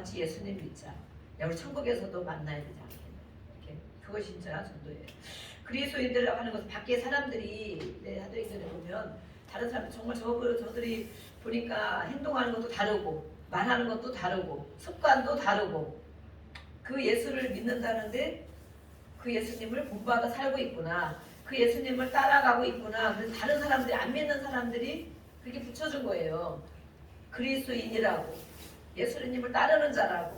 같이 예수님 믿자. 야, 우리 천국에서도 만나야 되지 않겠냐. 이렇게 그것이 진짜 전도예요. 그리스도인들 하는 것은 밖에 사람들이 내 하도인들을 보면 다른 사람 정말 저들이 보니까 행동하는 것도 다르고 말하는 것도 다르고 습관도 다르고 그 예수를 믿는다는데 그 예수님을 본받아 살고 있구나. 그 예수님을 따라가고 있구나. 그래서 다른 사람들이 안 믿는 사람들이 그렇게 붙여준 거예요. 그리스도인이라고 예수님을 따르는 자라고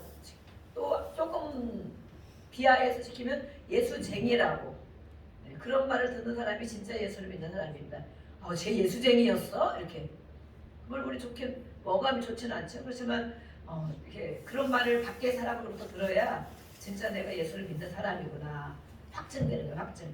또 조금 비하해서 시키면 예수쟁이라고 그런 말을 듣는 사람이 진짜 예수를 믿는 사람입니다. 쟤 예수쟁이였어? 이렇게 그걸 우리 좋게 어감이 좋지는 않죠. 그렇지만 이렇게 그런 말을 밖에 사람으로부터 들어야 진짜 내가 예수를 믿는 사람이구나 확증되는 거예요. 확증.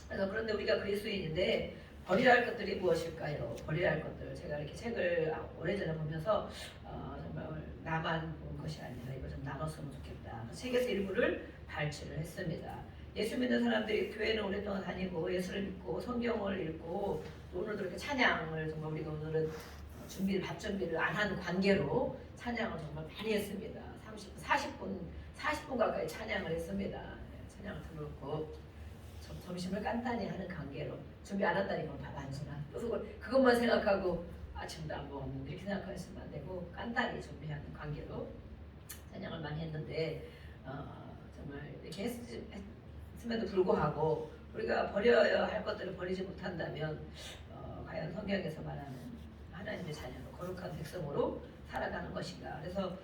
그래서 그런데 우리가 그리스도인인데 버려야 할 것들이 무엇일까요? 버려야 할 것들. 제가 이렇게 책을 오래전에 보면서 정말 나만 본 것이 아니라 이거 좀 나눴으면 좋겠다. 책에서 일부를 발췌를 했습니다. 예수 믿는 사람들이 교회는 오랫동안 다니고 예수를 믿고 성경을 읽고 또 오늘도 이렇게 찬양을 정말 우리가 오늘은 밥 준비를 안 한 관계로 찬양을 정말 많이 했습니다. 40분 가까이 찬양을 했습니다. 찬양을 들었고 점심을 간단히 하는 관계로 준비 안 한다니까 밥 안 주나 그것만 생각하고 아침도 안 먹었는데 이렇게 생각하시면 안 되고 간단히 준비하는 관계로 찬양을 많이 했는데 정말 이렇게 했음에도 불구하고 우리가 버려야 할 것들을 버리지 못한다면 과연 성경에서 말하는 하나님의 자녀로 거룩한 백성으로 살아가는 것인가. 그래서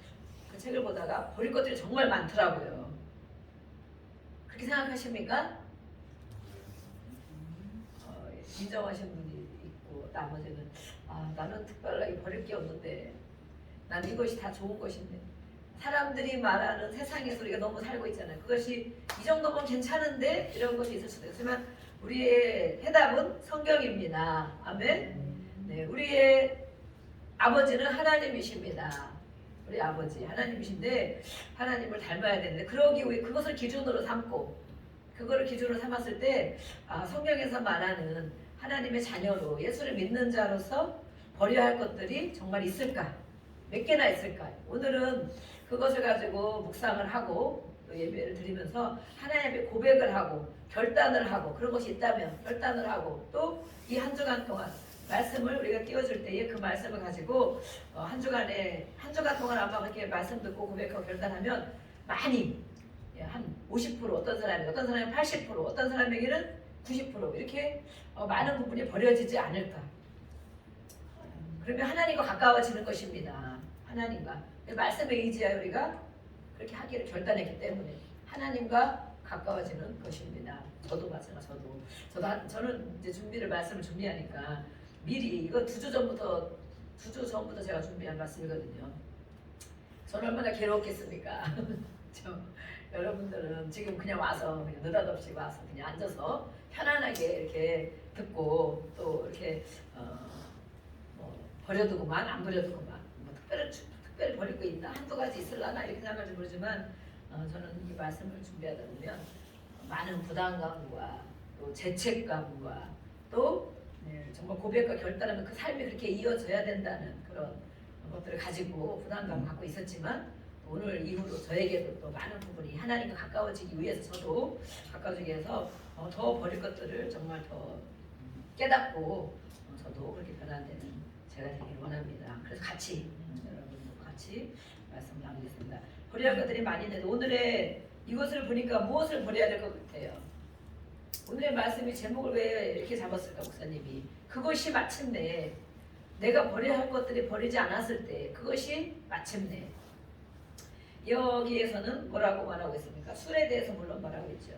그 책을 보다가 버릴 것들이 정말 많더라고요. 그렇게 생각하십니까? 인정하신 분이 있고 나머지는 나는 특별하게 버릴 게 없는데 난 이것이 다 좋은 것인데 사람들이 말하는 세상에서 우리가 너무 살고 있잖아요. 그것이 이 정도면 괜찮은데 이런 것이 있을 수도 있지만 우리의 해답은 성경입니다. 아멘. 네, 우리의 아버지는 하나님이십니다. 우리 아버지 하나님이신데 하나님을 닮아야 되는데 그러기 위해 그것을 기준으로 삼고 그거를 기준으로 삼았을 때 성경에서 말하는 하나님의 자녀로 예수를 믿는 자로서 버려야 할 것들이 정말 있을까? 몇 개나 있을까? 오늘은 그것을 가지고 묵상을 하고 또 예배를 드리면서 하나님의 고백을 하고 결단을 하고 그런 것이 있다면 결단을 하고 또 이 한 주간 동안 말씀을 우리가 띄워줄 때에 그 말씀을 가지고 한 주간 동안 아마 그렇게 말씀 듣고 고백하고 결단하면 많이 한 50% 어떤 사람이 80% 어떤 사람에게는 90% 이렇게 많은 부분이 버려지지 않을까. 그러면 하나님과 가까워지는 것입니다. 하나님과 말씀에 의지하여 우리가 그렇게 하기를 결단했기 때문에 하나님과 가까워지는 것입니다. 저도 마찬가지로 저는 이제 말씀을 준비하니까 미리 이거 2주 전부터 제가 준비한 말씀이거든요. 저는 얼마나 괴로웠겠습니까? 여러분들은 지금 그냥 와서 그냥 느닷없이 와서 그냥 앉아서 편안하게 이렇게 듣고 또 이렇게 버려두고만 안 버려두고만 특별히 버릴 거 있나 한두 가지 있을라나 이렇게 생각할지 모르지만 저는 이 말씀을 준비하다 보면 많은 부담감과 또 죄책감과 또 정말 고백과 결단하면 그 삶이 그렇게 이어져야 된다는 그런 것들을 가지고 부담감을 갖고 있었지만 오늘 이후로 저에게도 또 많은 부분이 하나님과 가까워지기 위해서 저도 가까워지기 위해서 더 버릴 것들을 정말 더 깨닫고 저도 그렇게 변화되는 제가 되길 원합니다. 그래서 같이 여러분도 같이 말씀 나누겠습니다. 버려야 할 것들이 많이 있는데 오늘의 이것을 보니까 무엇을 버려야 될 것 같아요? 오늘의 말씀이 제목을 왜 이렇게 잡았을까 목사님이? 그것이 마침내 내가 버려야 할 것들이 버리지 않았을 때 그것이 마침내 여기에서는 뭐라고 말하고 있습니까? 술에 대해서 물론 말하고 있죠.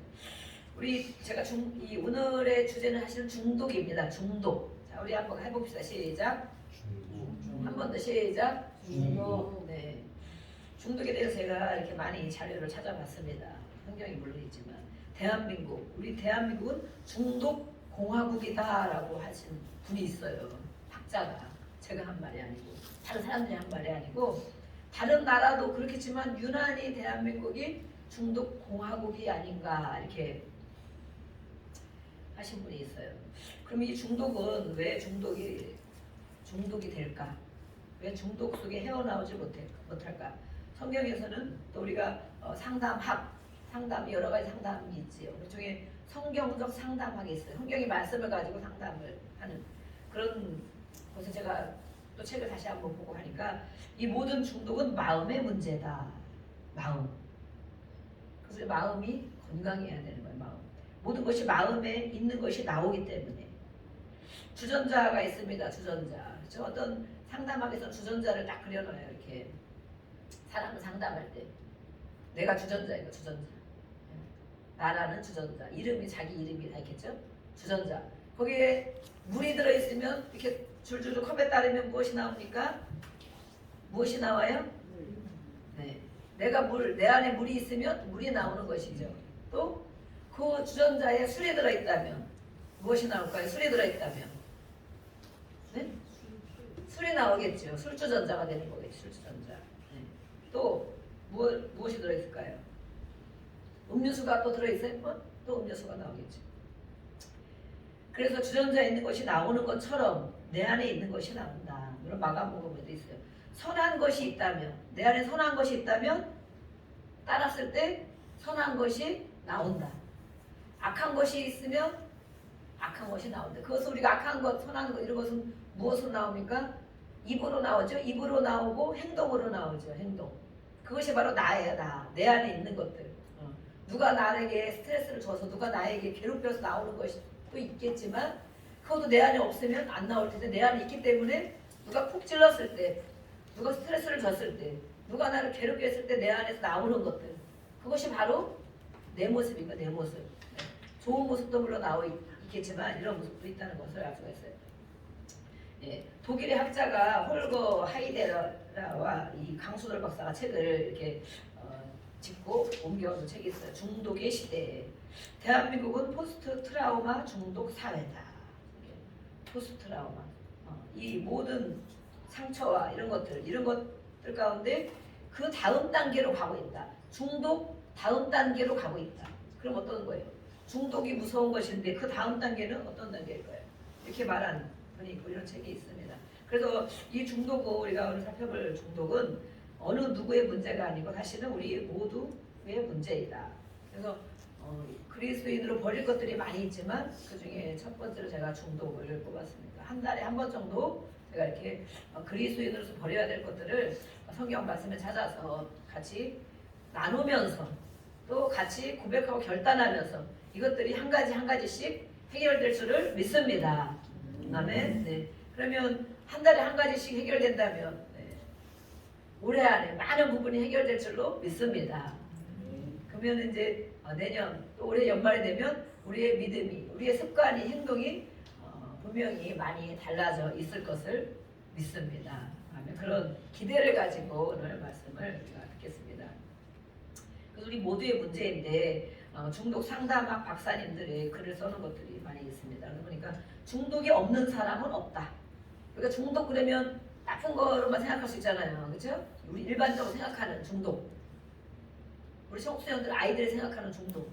제가 이 오늘의 주제는 사실은 중독입니다. 중독. 자, 우리 한번 해봅시다. 시작. 한 번 더 시작. 중독. 네. 중독에 대해서 제가 이렇게 많이 자료를 찾아봤습니다. 성경이 물론 있지만 우리 대한민국은 중독 공화국이다라고 하신 분이 있어요. 학자가. 제가 한 말이 아니고 다른 사람들이 한 말이 아니고 다른 나라도 그렇겠지만 유난히 대한민국이 중독 공화국이 아닌가 이렇게 하신 분이 있어요. 그럼 이 중독은 왜 중독이 될까? 왜 중독 속에 헤어나오지 못할까? 성경에서는 또 우리가 상담학, 상담 여러 가지 상담이 있지요. 그 중에 성경적 상담학이 있어요. 성경의 말씀을 가지고 상담을 하는 그런 곳에 제가 또 책을 다시 한번 보고 하니까 이 모든 중독은 마음의 문제다. 마음. 그래서 마음이 건강해야 되는 거예요. 마음. 모든 것이 마음에 있는 것이 나오기 때문에. 주전자가 있습니다. 주전자. 그렇죠? 어떤 상담학에서 주전자를 딱 그려놔요. 이렇게 사람을 상담할 때 내가 주전자예요. 주전자. 나라는 주전자. 이름이 자기 이름이 다 있겠죠? 주전자. 거기에 물이 들어있으면 이렇게 줄줄줄 컵에 따르면 무엇이 나옵니까? 무엇이 나와요? 네. 내 안에 물이 있으면 물이 나오는 것이죠. 또 그 주전자에 술이 들어있다면 무엇이 나올까요? 술이 들어있다면 네? 술이 나오겠죠. 술주전자가 되는 거겠죠. 술주전자. 네. 또 무엇이 들어있을까요? 음료수가 또 들어있어요? 또 음료수가 나오겠죠. 그래서 주전자에 있는 것이 나오는 것처럼 내 안에 있는 것이 나온다. 이런 마감복음에도 있어요. 선한 것이 있다면, 내 안에 선한 것이 있다면 따랐을 때 선한 것이 나온다. 악한 것이 있으면 악한 것이 나온다. 그것은 우리가 악한 것, 선한 것 이런 것은 무엇으로 나옵니까? 입으로 나오죠. 입으로 나오고 행동으로 나오죠. 행동. 그것이 바로 나예요. 나. 내 안에 있는 것들. 누가 나에게 스트레스를 줘서 누가 나에게 괴롭혀서 나오는 것이 또 있겠지만 그것도 내 안에 없으면 안 나올 텐데 내 안에 있기 때문에 누가 푹 찔렀을 때 누가 스트레스를 줬을 때 누가 나를 괴롭게 했을 때 내 안에서 나오는 것들 그것이 바로 내 모습인가 내 모습. 네. 좋은 모습도 물론 있겠지만 이런 모습도 있다는 것을 알 수가 있어요. 예, 독일의 학자가 홀거 하이데라와 이 강수돌 박사가 책을 이렇게 짓고 옮겨온 책이 있어요. 중독의 시대에 대한민국은 포스트 트라우마 중독 사회다. 포스트 트라우마 이 모든 상처와 이런 것들 가운데 그 다음 단계로 가고 있다. 중독 다음 단계로 가고 있다. 그럼 어떤 거예요? 중독이 무서운 것인데 그 다음 단계는 어떤 단계일까요? 이렇게 말한 분이 있고 이런 책이 있습니다. 그래서 이 중독은 우리가 오늘 살펴볼 중독은 어느 누구의 문제가 아니고 사실은 우리 모두의 문제이다. 그래서 그리스도인으로 버릴 것들이 많이 있지만 그 중에 첫 번째로 제가 중독을 뽑았습니다. 한 달에 한 번 정도 제가 이렇게 그리스도인으로서 버려야 될 것들을 성경 말씀을 찾아서 같이 나누면서 또 같이 고백하고 결단하면서 이것들이 한 가지 한 가지씩 해결될 줄을 믿습니다. 아멘. 네. 그러면 한 달에 한 가지씩 해결된다면 올해 안에 많은 부분이 해결될 줄로 믿습니다. 그러면 이제 내년 또 올해 연말이 되면 우리의 믿음이 우리의 습관이 행동이 분명히 많이 달라져 있을 것을 믿습니다. 그런 기대를 가지고 오늘 말씀을 듣겠습니다. 그래서 우리 모두의 문제인데 중독 상담학 박사님들의 글을 써는 것들이 많이 있습니다. 그러니까 중독이 없는 사람은 없다. 그러니까 중독 그러면 나쁜 거로만 생각할 수 있잖아요. 그렇죠? 우리 일반적으로 생각하는 중독. 우리 청소년들 아이들이 생각하는 중독.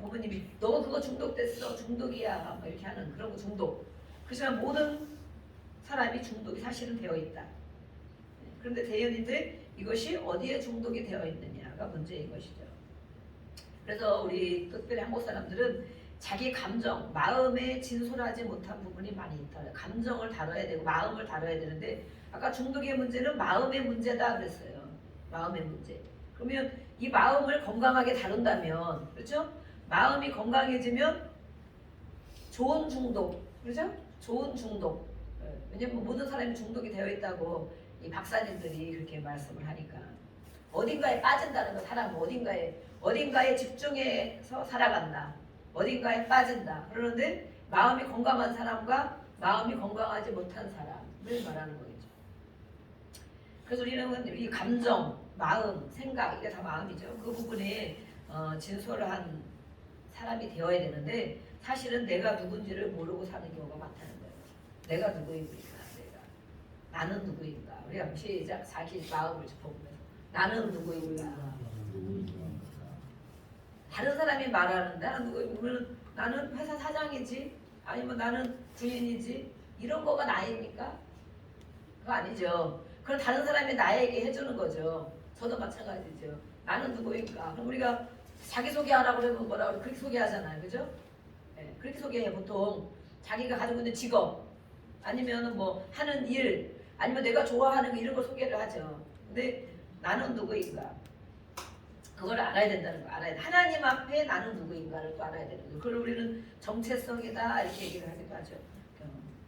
부모님이 너 그거 중독됐어. 중독이야. 뭐 이렇게 하는 그런 거 중독. 그렇지만 모든 사람이 중독이 사실은 되어 있다. 그런데 대연인들 이것이 어디에 중독이 되어 있느냐가 문제인 것이죠. 그래서 우리 특별히 한국 사람들은 자기 감정, 마음에 진솔하지 못한 부분이 많이 있다. 감정을 다뤄야 되고 마음을 다뤄야 되는데 아까 중독의 문제는 마음의 문제다 그랬어요. 마음의 문제. 그러면 이 마음을 건강하게 다룬다면 그렇죠? 마음이 건강해지면 좋은 중독, 그렇죠? 좋은 중독. 왜냐면 모든 사람이 중독이 되어 있다고 이 박사님들이 그렇게 말씀을 하니까 어딘가에 빠진다는 거 사람은 어딘가에 집중해서 살아간다. 어딘가에 빠진다. 그러는데 마음이 건강한 사람과 마음이 건강하지 못한 사람을 말하는 거겠죠. 그래서 우리는 이 감정, 마음, 생각 이게 다 마음이죠. 그 부분에 진솔한 사람이 되어야 되는데 사실은 내가 누군지를 모르고 사는 경우가 많다는 거예요. 내가 누구인가? 나는 누구인가? 우리 한번 시작 자기 마음을 짚어보면서 나는 누구인가? 다른 사람이 말하는 나는 누구인가? 나는 회사 사장이지 아니면 나는 주인이지 이런 거가 나입니까? 그거 아니죠. 그럼 다른 사람이 나에게 해주는 거죠. 저도 마찬가지죠. 나는 누구인가? 그럼 우리가 자기소개하라고 그러면 뭐라고 그래? 그렇게 소개하잖아요. 그죠? 네, 그렇게 소개해. 보통 자기가 가지고 있는 직업 아니면 뭐 하는 일 아니면 내가 좋아하는 거 이런 걸 소개를 하죠. 근데 나는 누구인가? 그걸 알아야 된다는 거 알아야 돼. 하나님 앞에 나는 누구인가를 또 알아야 되는 거죠. 그걸 우리는 정체성이다 이렇게 얘기를 하기도 하죠.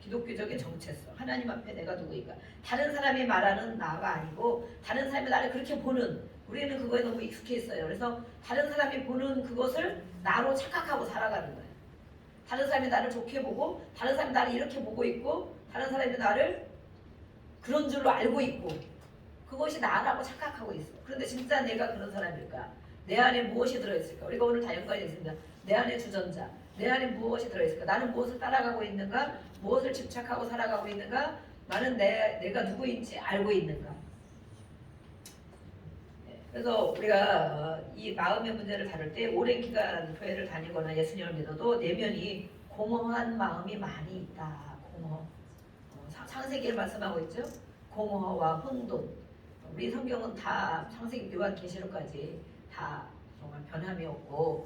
기독교적인 정체성. 하나님 앞에 내가 누구인가. 다른 사람이 말하는 나가 아니고 다른 사람이 나를 그렇게 보는 우리는 그거에 너무 익숙해 있어요. 그래서 다른 사람이 보는 그것을 나로 착각하고 살아가는 거예요. 다른 사람이 나를 좋게 보고 다른 사람이 나를 이렇게 보고 있고 다른 사람이 나를 그런 줄로 알고 있고 그것이 나라고 착각하고 있어. 그런데 진짜 내가 그런 사람일까? 내 안에 무엇이 들어있을까? 우리가 오늘 다 연관이 있습니다. 내 안에 주전자, 내 안에 무엇이 들어있을까? 나는 무엇을 따라가고 있는가? 무엇을 집착하고 살아가고 있는가? 나는 내가 누구인지 알고 있는가? 그래서 우리가 이 마음의 문제를 다룰 때 오랜 기간 교회를 다니거나 예수님을 믿어도 내면이 공허한 마음이 많이 있다. 공허. 창세기를 말씀하고 있죠. 공허와 혼돈. 우리 성경은 다 창세기, 요한, 계시록까지 다 정말 변함이 없고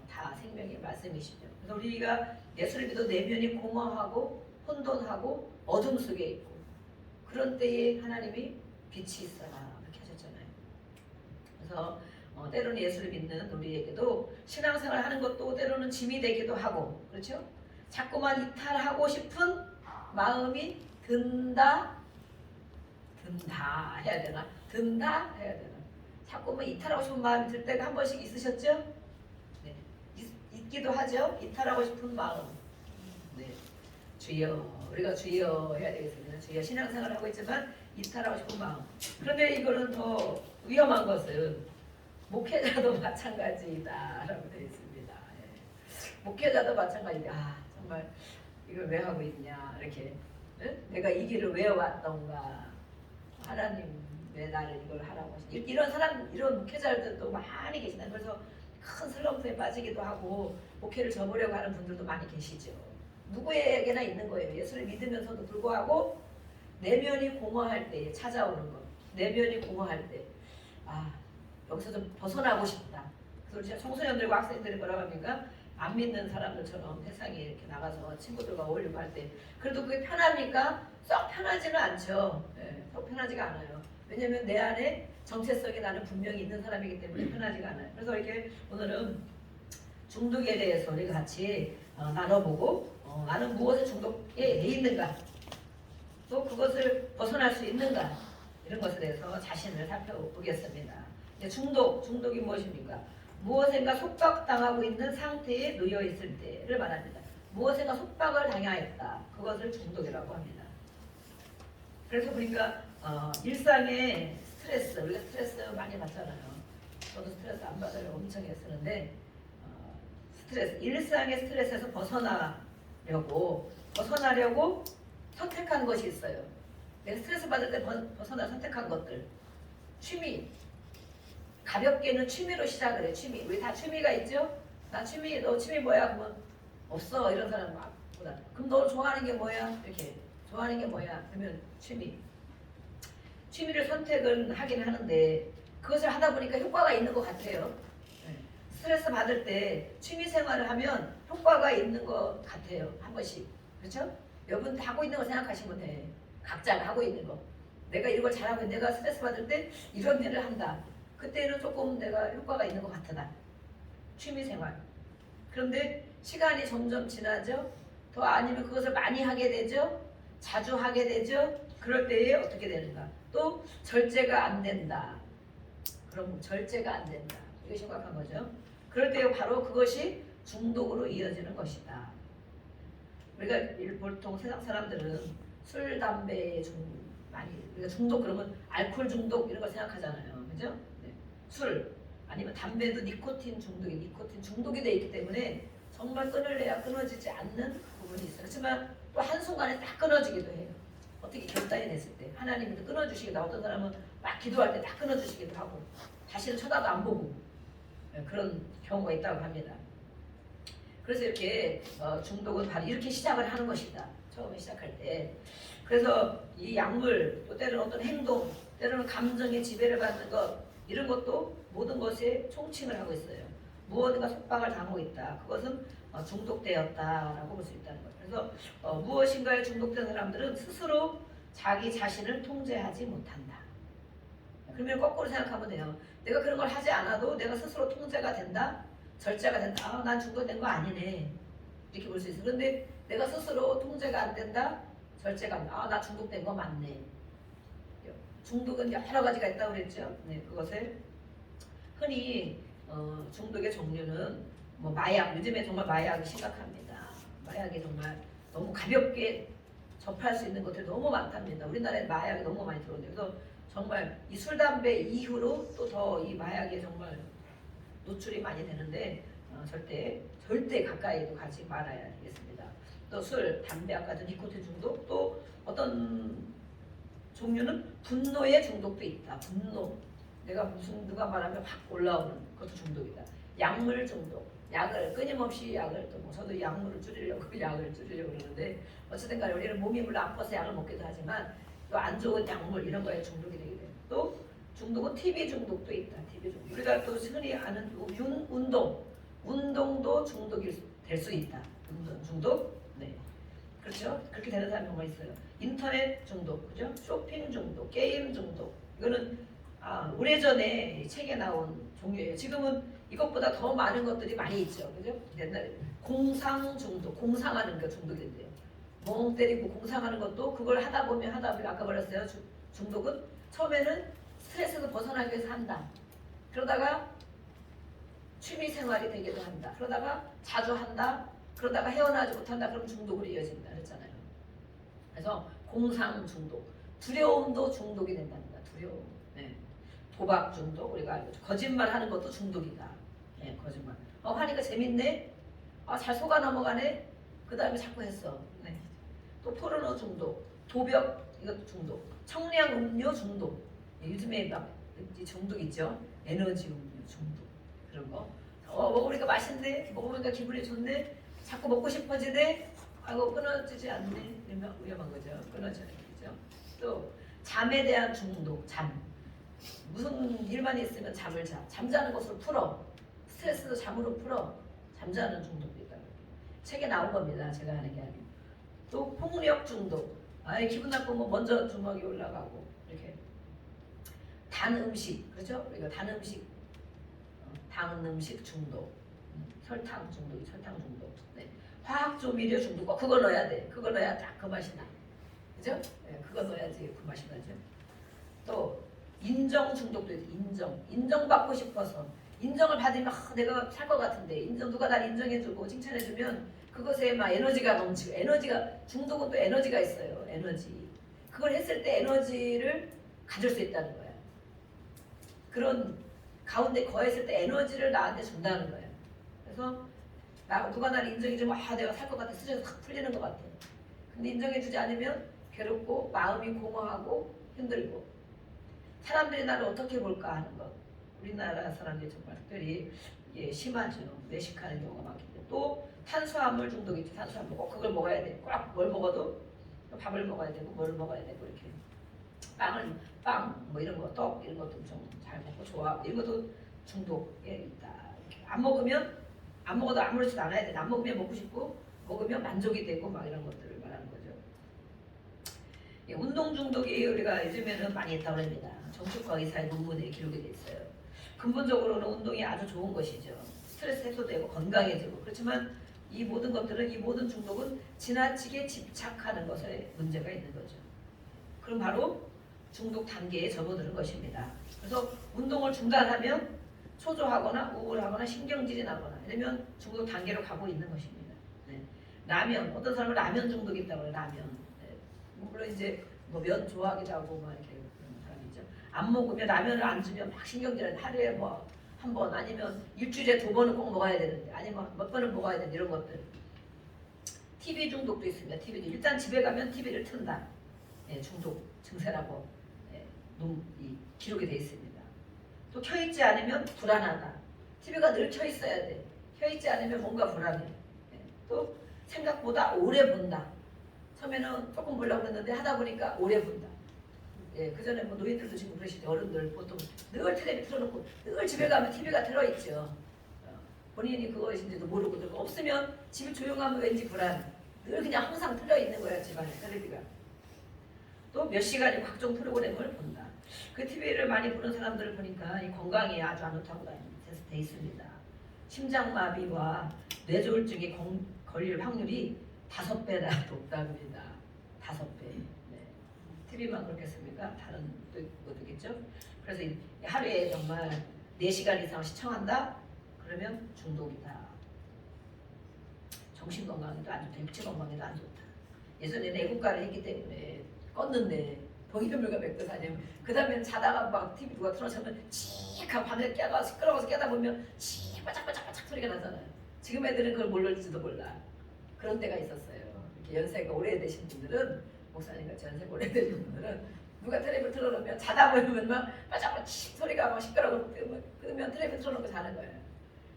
다 생명의 말씀이시죠. 그래서 우리가 예수를 믿어도 내면이 공허하고 혼돈하고 어둠 속에 있고 그런 때에 하나님이 빛이 있어라 이렇게 하셨잖아요. 그래서 때로는 예수를 믿는 우리에게도 신앙생활 하는 것도 때로는 짐이 되기도 하고 그렇죠? 자꾸만 이탈하고 싶은 마음이 든다 해야 되나? 든다 해야 되나? 자꾸만 이탈하고 싶은 마음이 들 때가 한 번씩 있으셨죠? 네. 있기도 하죠? 이탈하고 싶은 마음. 네. 주여, 우리가 주여 해야 되겠습니다. 주여 신앙생활을 하고 있지만 이탈하고 싶은 마음. 그런데 이거는 더 위험한 것은 목회자도 마찬가지다라고 되어 있습니다. 예. 목회자도 마찬가지다. 정말 이걸 왜 하고 있냐 이렇게 내가 이 길을 왜 왔던가 하나님 왜 나를 이걸 하라고 하시냐 이런 사람 이런 목회자들도 많이 계시나요? 그래서 큰 슬럼프에 빠지기도 하고 목회를 접으려고 하는 분들도 많이 계시죠. 누구에게나 있는 거예요. 예수를 믿으면서도 불구하고 내면이 공허할 때 찾아오는 거. 내면이 공허할 때 여기서 좀 벗어나고 싶다. 그래서 우리 청소년들과 학생들이 뭐라고 합니까? 안 믿는 사람들처럼 세상에 이렇게 나가서 친구들과 어울리고 할 때 그래도 그게 편합니까? 썩 편하지는 않죠. 네, 썩 편하지가 않아요. 왜냐면 내 안에 정체성이 나는 분명히 있는 사람이기 때문에 편하지가 않아요. 그래서 이렇게 오늘은 중독에 대해서 우리 같이 나눠보고 나는 무엇에 중독에 돼 있는가 또 그것을 벗어날 수 있는가 이런 것에 대해서 자신을 살펴보겠습니다. 중독이 무엇입니까? 무엇인가 속박당하고 있는 상태에 놓여 있을 때를 말합니다. 무엇인가 속박을 당하였다. 그것을 중독이라고 합니다. 그래서 우리가 일상의 스트레스, 우리가 스트레스 많이 받잖아요. 저도 스트레스 안 받으려고 엄청 애쓰는데 일상의 스트레스에서 벗어나려고 선택한 것이 있어요. 내가 스트레스 받을 때 벗어나 선택한 것들. 취미. 가볍게는 취미로 시작을 해. 취미. 우리 다 취미가 있죠? 너 취미 뭐야? 그러면 없어. 이런 사람 많구나. 그럼 너 좋아하는 게 뭐야? 이렇게. 좋아하는 게 뭐야? 그러면 취미. 취미를 선택은 하긴 하는데 그것을 하다 보니까 효과가 있는 것 같아요. 스트레스 받을 때 취미 생활을 하면 효과가 있는 것 같아요. 한 번씩. 그렇죠? 여러분 다 하고 있는 거 생각하시면 돼. 각자가 하고 있는 거. 내가 이런 걸 잘하고 내가 스트레스 받을 때 이런 일을 한다. 그때는 조금 내가 효과가 있는 것 같다. 취미 생활. 그런데 시간이 점점 지나죠. 더 아니면 그것을 많이 하게 되죠. 자주 하게 되죠. 그럴 때에 어떻게 되는가. 또 절제가 안 된다. 그럼 절제가 안 된다. 이게 심각한 거죠. 그럴 때 바로 그것이 중독으로 이어지는 것이다. 우리가 보통 세상 사람들은 술, 담배에 우리가 중독 그러면 알코올 중독 이런 걸 생각하잖아요. 그죠? 네. 술 아니면 담배도 니코틴 중독이 돼 있기 때문에 정말 끊을래야 끊어지지 않는 부분이 있어요. 그렇지만 또 한순간에 딱 끊어지기도 해요. 어떻게 결단이 냈을 때 하나님이 끊어주시기도 하고 어떤 사람은 막 기도할 때 딱 끊어주시기도 하고 다시는 쳐다도 안 보고 그런 경우가 있다고 합니다. 그래서 이렇게 중독은 바로 이렇게 시작을 하는 것이다. 처음에 시작할 때. 그래서 이 약물, 또 때로는 어떤 행동, 때로는 감정의 지배를 받는 것, 이런 것도 모든 것에 총칭을 하고 있어요. 무엇인가 속박을 당하고 있다. 그것은 중독되었다라고 볼 수 있다는 거예요. 그래서 무엇인가에 중독된 사람들은 스스로 자기 자신을 통제하지 못한다. 그러면 거꾸로 생각하면 돼요. 내가 그런 걸 하지 않아도 내가 스스로 통제가 된다? 절제가 된다? 난 중독된 거 아니네. 이렇게 볼 수 있어요. 그런데 내가 스스로 통제가 안 된다? 절제가 안 된다. 나 중독된 거 맞네. 중독은 여러 가지가 있다고 그랬죠. 네, 그것을 흔히 중독의 종류는 뭐 마약, 요즘에 정말 마약이 심각합니다. 마약이 정말 너무 가볍게 접할 수 있는 것들이 너무 많답니다. 우리나라에 마약이 너무 많이 들어오는데 그래서 정말 이 술, 담배 이후로 또 더 이 마약에 정말 노출이 많이 되는데 절대 가까이도 가지 말아야 되겠습니다. 또 술, 담배, 아까도 니코틴 중독, 또 어떤 종류는 분노의 중독도 있다. 분노. 내가 누가 말하면 확 올라오는 그것도 중독이다. 약물 중독. 약을 끊임없이 약을 또 뭐 저도 약물을 줄이려고 그러는데 어쨌든 간에 우리는 몸이 물론 아파서 약을 먹기도 하지만 또 안 좋은 약물 이런 거에 중독이 되게 돼요. 또 중독은 TV 중독도 있다. TV 중독. 우리가 또 흔히 아는 운동도 중독이 될 수 있다. 운동 중독. 네. 그렇죠? 그렇게 되는 사람이 정말 있어요. 인터넷 중독, 그죠? 쇼핑 중독, 게임 중독. 이거는 오래전에 책에 나온 종류예요. 지금은 이것보다 더 많은 것들이 많이 있죠. 그죠? 옛날에 공상 중독, 공상하는 게 중독인데요. 멍 때리고 공상하는 것도 그걸 하다 보면 아까 말했어요. 중독은 처음에는 스트레스에서 벗어나기 위해서 한다. 그러다가 취미 생활이 되기도 한다. 그러다가 자주 한다. 그러다가 헤어나지 못한다. 그럼 중독으로 이어진다. 그랬잖아요. 그래서 공상 중독, 두려움도 중독이 된답니다. 두려움. 네. 도박 중독, 우리가 알고 있죠. 거짓말 하는 것도 중독이다. 네, 거짓말. 하니까 재밌네. 잘 속아 넘어가네. 그 다음에 자꾸 했어. 네. 또 포르노 중독, 도벽 이것도 중독, 청량 음료 중독. 네, 요즘에 막 중독 있죠. 에너지 음료 중독 그런 거. 먹으니까 맛있네. 먹으니까 기분이 좋네. 자꾸 먹고 싶어지네. 아이고 끊어지지 않네. 위험한 거죠. 끊어지는 거죠. 또 잠에 대한 중독, 잠. 무슨 일만 있으면 잠을 자. 잠자는 것으로 풀어. 스트레스도 잠으로 풀어. 잠자는 중독도 있다. 책에 나온 겁니다. 제가 하는 게 아니고. 또 폭력 중독. 기분 나쁘면 먼저 주먹이 올라가고 이렇게. 단 음식, 그렇죠? 우리가 단 음식 중독, 설탕 중독. 네. 화학 조미료 중독. 그거 넣어야 돼. 그거 넣어야 딱 그 맛이 나. 그죠? 네, 그거 넣어야지 그 맛이 나죠. 또 인정 중독도 있어. 인정받고 싶어서 인정을 받으면 내가 살 것 같은데 누가 날 인정해주고 칭찬해주면 그것에 막 에너지가 넘치고 중독은 또 에너지가 있어요. 에너지. 그걸 했을 때 에너지를 가질 수 있다는 거야. 그런 가운데 거했을 때 에너지를 나한테 준다는 거예요. 그래서 누가 나를 인정해주면 내가 살 것 같아. 스트레스 확 풀리는 것 같아. 근데 인정해주지 않으면 괴롭고 마음이 공허하고 힘들고 사람들이 나를 어떻게 볼까 하는 것. 우리나라 사람들이 정말 특별히 심하죠. 외식하는 경우가 많기 때문에. 또 탄수화물 중독이 있죠. 탄수화물 꼭 그걸 먹어야 돼. 꼭 뭘 먹어도 밥을 먹어야 되고 뭘 먹어야 되고 이렇게 빵 뭐 이런 거 떡 이런 것도 좀 잘 먹고 좋아. 이런 것도 중독에 있다. 이렇게 안 먹어도 아무렇지도 않아야 돼. 안 먹으면 먹고 싶고 먹으면 만족이 되고 막 이런 것들을 말하는 거죠. 운동 중독이 우리가 요즘에는 많이 있다고 합니다. 정신과 의사의 논문에 기록이 돼 있어요. 근본적으로는 운동이 아주 좋은 것이죠. 스트레스 해소되고 건강해지고. 그렇지만 이 모든 것들은 이 모든 중독은 지나치게 집착하는 것에 문제가 있는 거죠. 그럼 바로 중독 단계에 접어드는 것입니다. 그래서 운동을 중단하면 초조하거나 우울하거나 신경질이 나거나 이러면 중독 단계로 가고 있는 것입니다. 네. 라면, 어떤 사람은 라면 중독이 있다고 해요. 라면. 네. 물론 이제 뭐 면 좋아하기도 하고 막 이렇게 그런 사람이 있죠. 안 먹으면 라면을 안 주면 막 신경질을 하루에 뭐 한 번 아니면 일주일에 2번은 꼭 먹어야 되는데 아니면 몇 번은 먹어야 되는 이런 것들. TV 중독도 있습니다. TV도 일단 집에 가면 TV를 튼다. 예, 중독 증세라고 기록이 되어 있습니다. 또 켜있지 않으면 불안하다. TV가 늘 켜있어야 돼. 켜있지 않으면 뭔가 불안해. 예, 또 생각보다 오래 본다. 처음에는 조금 보려고 했는데 하다 보니까 오래 본다. 예, 그 전에 뭐 노인들도 지금 그러시죠. 어른들 보통 늘 텔레비 틀어놓고 늘 집에 가면 TV가 들어있죠. 본인이 그것인지도 모르고 들고 없으면 집이 조용하면 왠지 불안. 늘 그냥 항상 틀려 있는 거야 집안에 텔레비가. 또 몇 시간이 각종 프로그램을 본다. 그 TV를 많이 보는 사람들을 보니까 이 건강에 아주 안 좋다고 돼 있습니다. 심장마비와 뇌졸중이 걸릴 확률이 5배나 높답니다. 5배. 네. TV만 그렇겠습니까? 다른 또 어떻겠죠? 그래서 하루에 정말 4시간 이상 시청한다? 그러면 중독이다. 정신건강에도 안 좋다. 육체건강에도 안 좋다. 예전에는 애국가를 했기 때문에 껐는데 동의물과 맥도사냐면 그 다음에 자다가 막 TV 누가 틀어놓으면 칙하고 밤에 깨가 시끄러워서 깨다 보면 칙 바짝바짝바짝 소리가 나잖아요. 지금 애들은 그걸 모를지도 몰라. 그런 때가 있었어요. 이렇게 연세가 오래되신 분들은 목사님같이 연세가 오래되신 분들은 누가 텔레비를 틀어놓으면 자다 보면 막 바짝바짝 소리가 막 시끄러워 끄면 텔레비 틀어놓고 자는 거예요.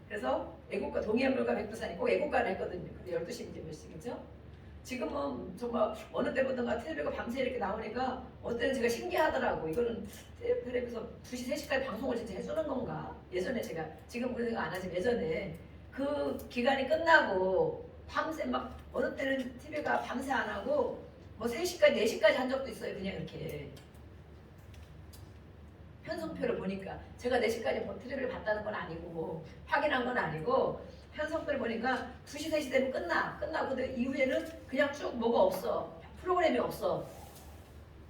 그래서 애국가 동해물과 맥도산이 꼭 애국가를 했거든요. 근데 12시인지 몇 시겠죠? 지금은 정말 어느 때보다가 텔레비가 밤새 이렇게 나오니까 어때는 제가 신기하더라고. 이거는 텔레비에서 2시, 3시까지 방송을 진짜 해주는 건가? 예전에 제가 지금 그런 생각 안 하지만 예전에 그 기간이 끝나고 밤새 막 어느 때는 TV가 밤새 안 하고 뭐 3시까지, 4시까지 한 적도 있어요. 그냥 이렇게 편성표를 보니까 제가 4시까지 텔레비를 봤다는 건 아니고 뭐 확인한 건 아니고 편성표를 보니까 2시, 3시 되면 끝나고 그 이후에는 그냥 쭉 뭐가 없어. 프로그램이 없어.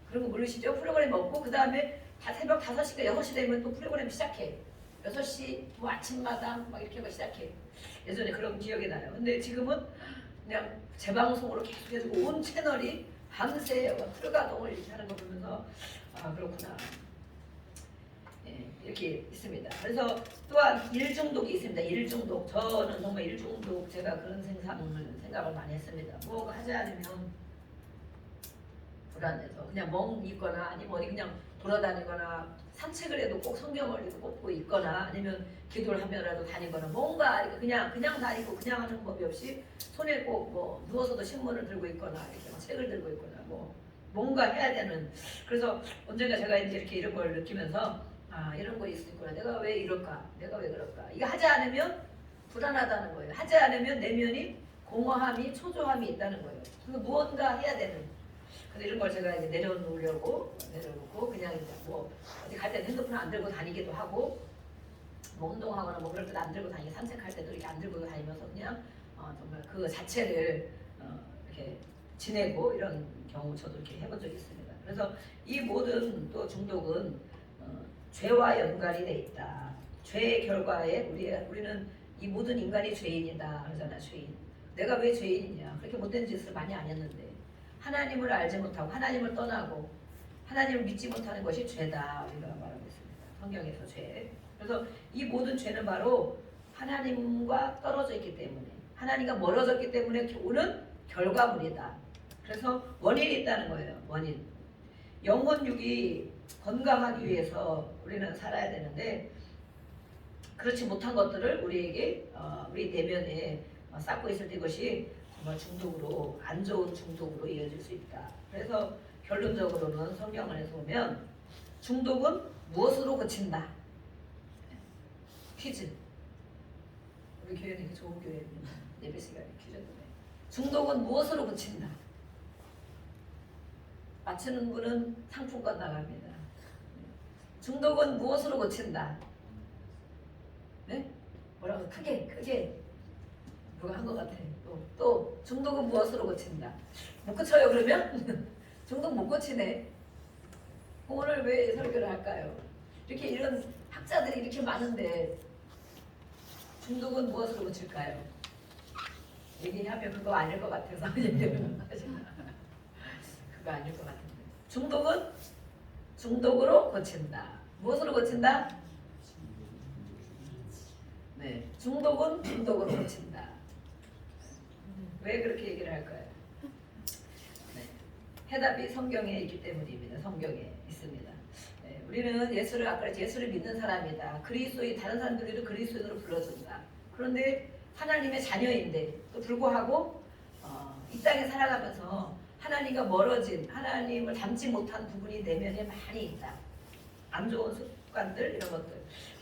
그런 거 모르시죠? 프로그램이 없고 그 다음에 다 새벽 5시까 6시 되면 또 프로그램 시작해. 6시 뭐 아침마당 막 이렇게 막 시작해. 예전에 그런 기억이 나요. 근데 지금은 그냥 재방송으로 계속 해주고 온 채널이 밤새 풀가동을 이렇게 하는 거 보면서 아 그렇구나. 이렇게 있습니다. 그래서 또한 일중독이 있습니다. 일중독. 저는 정말 일중독 제가 그런 생각을 많이 했습니다. 뭐 하지 않으면 불안해서 그냥 멍 있거나 아니면 어디 그냥 돌아다니거나 산책을 해도 꼭 성경을 이렇게 꽂고 있거나 아니면 기도를 하면라도 다니거나 뭔가 이렇게 그냥 다니고 그냥 하는 법이 없이 손에 꼭 뭐 누워서도 신문을 들고 있거나 이렇게 막 책을 들고 있거나 뭐 뭔가 해야 되는. 그래서 언젠가 제가 이제 이렇게 이런 걸 느끼면서 아 이런 거 있을거나 내가 왜 이럴까? 내가 왜 그럴까? 이거 하지 않으면 불안하다는 거예요. 하지 않으면 내면이 공허함이 초조함이 있다는 거예요. 그래서 무언가 해야 되는. 그래서 이런 걸 제가 이제 내려놓고 그냥 이제 뭐 어디 갈 때는 핸드폰 안 들고 다니기도 하고 뭐 운동하거나 뭐 그럴 때도 안 들고 다니고 산책할 때도 이렇게 안 들고 다니면서 그냥 정말 그 자체를 이렇게 지내고 이런 경우 저도 이렇게 해본 적이 있습니다. 그래서 이 모든 또 중독은 죄와 연관이 돼 있다. 죄의 결과에 우리는 이 모든 인간이 죄인이다 그러잖아. 죄인. 내가 왜 죄인이냐? 그렇게 못된 짓을 많이 안 했는데 하나님을 알지 못하고 하나님을 떠나고 하나님을 믿지 못하는 것이 죄다 우리가 말하고 있습니다. 성경에서 죄. 그래서 이 모든 죄는 바로 하나님과 떨어져 있기 때문에 하나님과 멀어졌기 때문에 오는 결과물이다. 그래서 원인이 있다는 거예요. 원인. 영혼육이 건강하기 위해서 우리는 살아야 되는데 그렇지 못한 것들을 우리에게 우리 내면에 쌓고 있을 때 이것이 정말 중독으로 안 좋은 중독으로 이어질 수 있다. 그래서 결론적으로는 성경 안에서 보면 중독은 무엇으로 그친다. 퀴즈. 우리 교회는 되게 좋은 교회입니다. 예배 시간에 퀴즈도 해. 중독은 무엇으로 그친다. 맞추는 분은 상품권 나갑니다. 중독은 무엇으로 고친다? 네? 뭐라고 크게 누가 한 것 같아. 또 중독은 무엇으로 고친다? 못 고쳐요 그러면? 중독 못 고치네. 오늘 왜 설교를 할까요? 이렇게 이런 학자들이 이렇게 많은데 중독은 무엇으로 고칠까요? 얘기하면 그거 아닐 것 같아서 얘기하면 그거 아닐 것 같은데. 중독은 중독으로 고친다. 무엇으로 고친다? 네, 중독은 중독으로 고친다. 왜 그렇게 얘기를 할까요? 네, 해답이 성경에 있기 때문입니다. 성경에 있습니다. 네, 우리는 예수를 아까 예수를 믿는 사람이다. 그리스도인 다른 사람들도 그리스도인으로 불러준다. 그런데 하나님의 자녀인데 또 불구하고 이 땅에 살아가면서 하나님과 멀어진, 하나님을 닮지 못한 부분이 내면에 많이 있다. 안 좋은 습관들 이런 것들.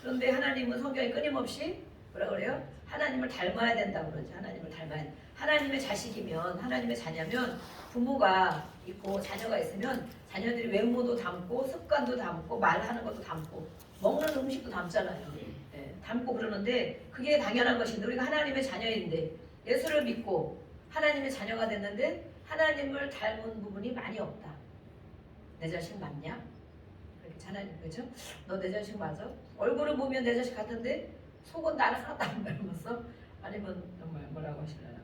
그런데 하나님은 성경에 끊임없이 뭐라 그래요? 하나님을 닮아야 된다고 그러지. 하나님을 닮아야 돼. 하나님의 자식이면, 하나님의 자녀면 부모가 있고 자녀가 있으면 자녀들이 외모도 닮고 습관도 닮고 말하는 것도 닮고 먹는 음식도 닮잖아요. 예, 닮고 그러는데 그게 당연한 것인데 우리가 하나님의 자녀인데 예수를 믿고 하나님의 자녀가 됐는데 하나님을 닮은 부분이 많이 없다. 내 자식 맞냐? 그렇게 하나님 그죠? 너 내 자식 맞아? 얼굴을 보면 내 자식 같은데 속은 나를 하나도 안 닮았어? 아니면 정말 뭐라고 하시나요?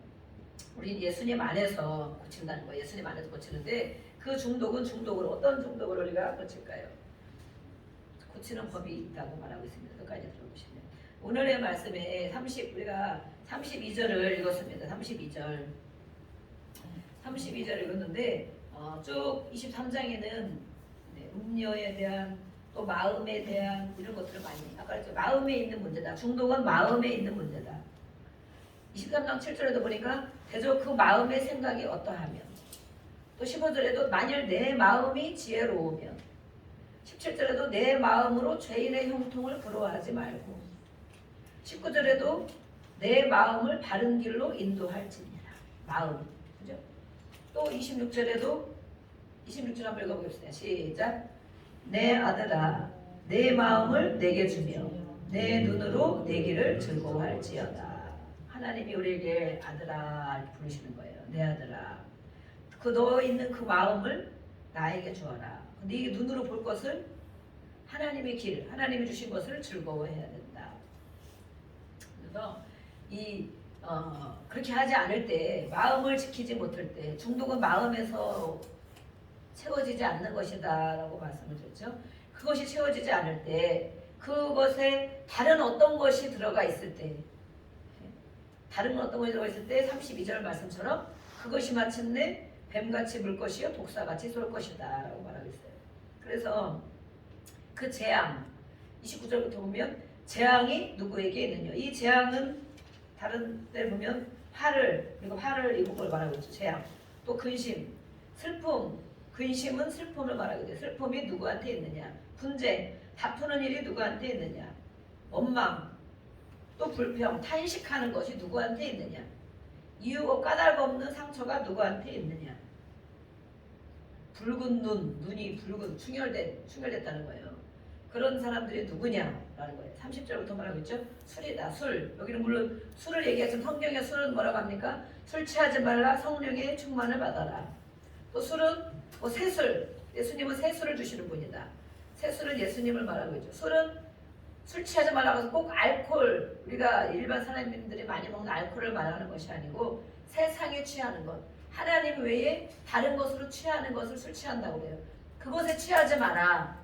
우리 예수님 안에서 고친다는 거예요. 예수님 안에서 고치는데 그 중독은 중독으로 어떤 중독을 우리가 고칠까요? 고치는 법이 있다고 말하고 있습니다. 끝까지 들어보시면 오늘의 말씀에 우리가 32절을 읽었습니다. 32절 읽었는데 쭉 23장에는 음료에 대한 또 마음에 대한 이런 것들을 많이 아까 그랬죠. 마음에 있는 문제다. 중독은 마음에 있는 문제다. 23장 7절에도 보니까 대저 그 마음의 생각이 어떠하면 또 15절에도 만일 내 마음이 지혜로우면 17절에도 내 마음으로 죄인의 형통을 부러워하지 말고 19절에도 내 마음을 바른 길로 인도할지니라. 마음. 그죠? 또 26절에도 26절 한번 읽어보겠습니다. 시작. 내 아들아 내 마음을 내게 주며 내 눈으로 내 길을 즐거워할지어다. 하나님이 우리에게 아들아 이렇게 부르시는 거예요. 내 아들아 그 너 있는 그 마음을 나에게 주어라. 네 눈으로 볼 것을 하나님의 길, 하나님이 주신 것을 즐거워해야 된다. 그래서 그렇게 하지 않을 때 마음을 지키지 못할 때 중독은 마음에서 채워지지 않는 것이다 라고 말씀을 드렸죠. 그것이 채워지지 않을 때 그것에 다른 어떤 것이 들어가 있을 때 다른 어떤 것이 들어가 있을 때 32절 말씀처럼 그것이 마침내 뱀같이 물 것이요 독사같이 쏠 것이다 라고 말하고 있어요. 그래서 그 재앙 29절부터 보면 재앙이 누구에게 있느냐. 이 재앙은 다른 데 보면 화를 그리고 화를 입은 걸 말하고 있죠. 재앙. 또 근심, 슬픔. 근심은 슬픔을 말하게 돼. 슬픔이 누구한테 있느냐. 분쟁, 다투는 일이 누구한테 있느냐. 원망, 또 불평, 탄식하는 것이 누구한테 있느냐. 이유고 까닭 없는 상처가 누구한테 있느냐. 붉은 눈이 붉은 충혈됐다는 거예요. 그런 사람들이 누구냐라는 거예요. 30절부터 말하고 있죠. 술이다. 술. 여기는 물론 술을 얘기하지만 성경에 술은 뭐라고 합니까? 술 취하지 말라. 성령의 충만을 받아라. 또 술은 새술. 예수님은 새술을 주시는 분이다. 새술은 예수님을 말하고 있죠. 술은 술 취하지 말라고 해서 꼭 알코올, 우리가 일반 사람들이 많이 먹는 알코올을 말하는 것이 아니고 세상에 취하는 것, 하나님 외에 다른 것으로 취하는 것을 술 취한다고 그래요. 그것에 취하지 마라.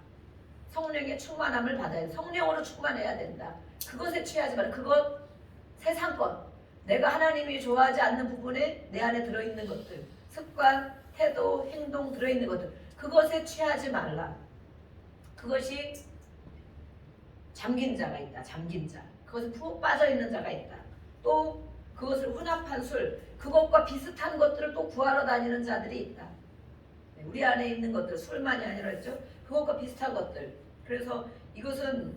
성령의 충만함을 받아야 돼. 성령으로 충만해야 된다. 그것에 취하지 마라. 그것 세상 것, 내가 하나님이 좋아하지 않는 부분에 내 안에 들어있는 것들, 습관, 태도, 행동 들어있는 것들, 그것에 취하지 말라. 그것이 잠긴 자가 있다. 잠긴 자. 그것에 푹 빠져있는 자가 있다. 또 그것을 혼합한 술, 그것과 비슷한 것들을 또 구하러 다니는 자들이 있다. 우리 안에 있는 것들, 술만이 아니라 했죠. 그것과 비슷한 것들. 그래서 이것은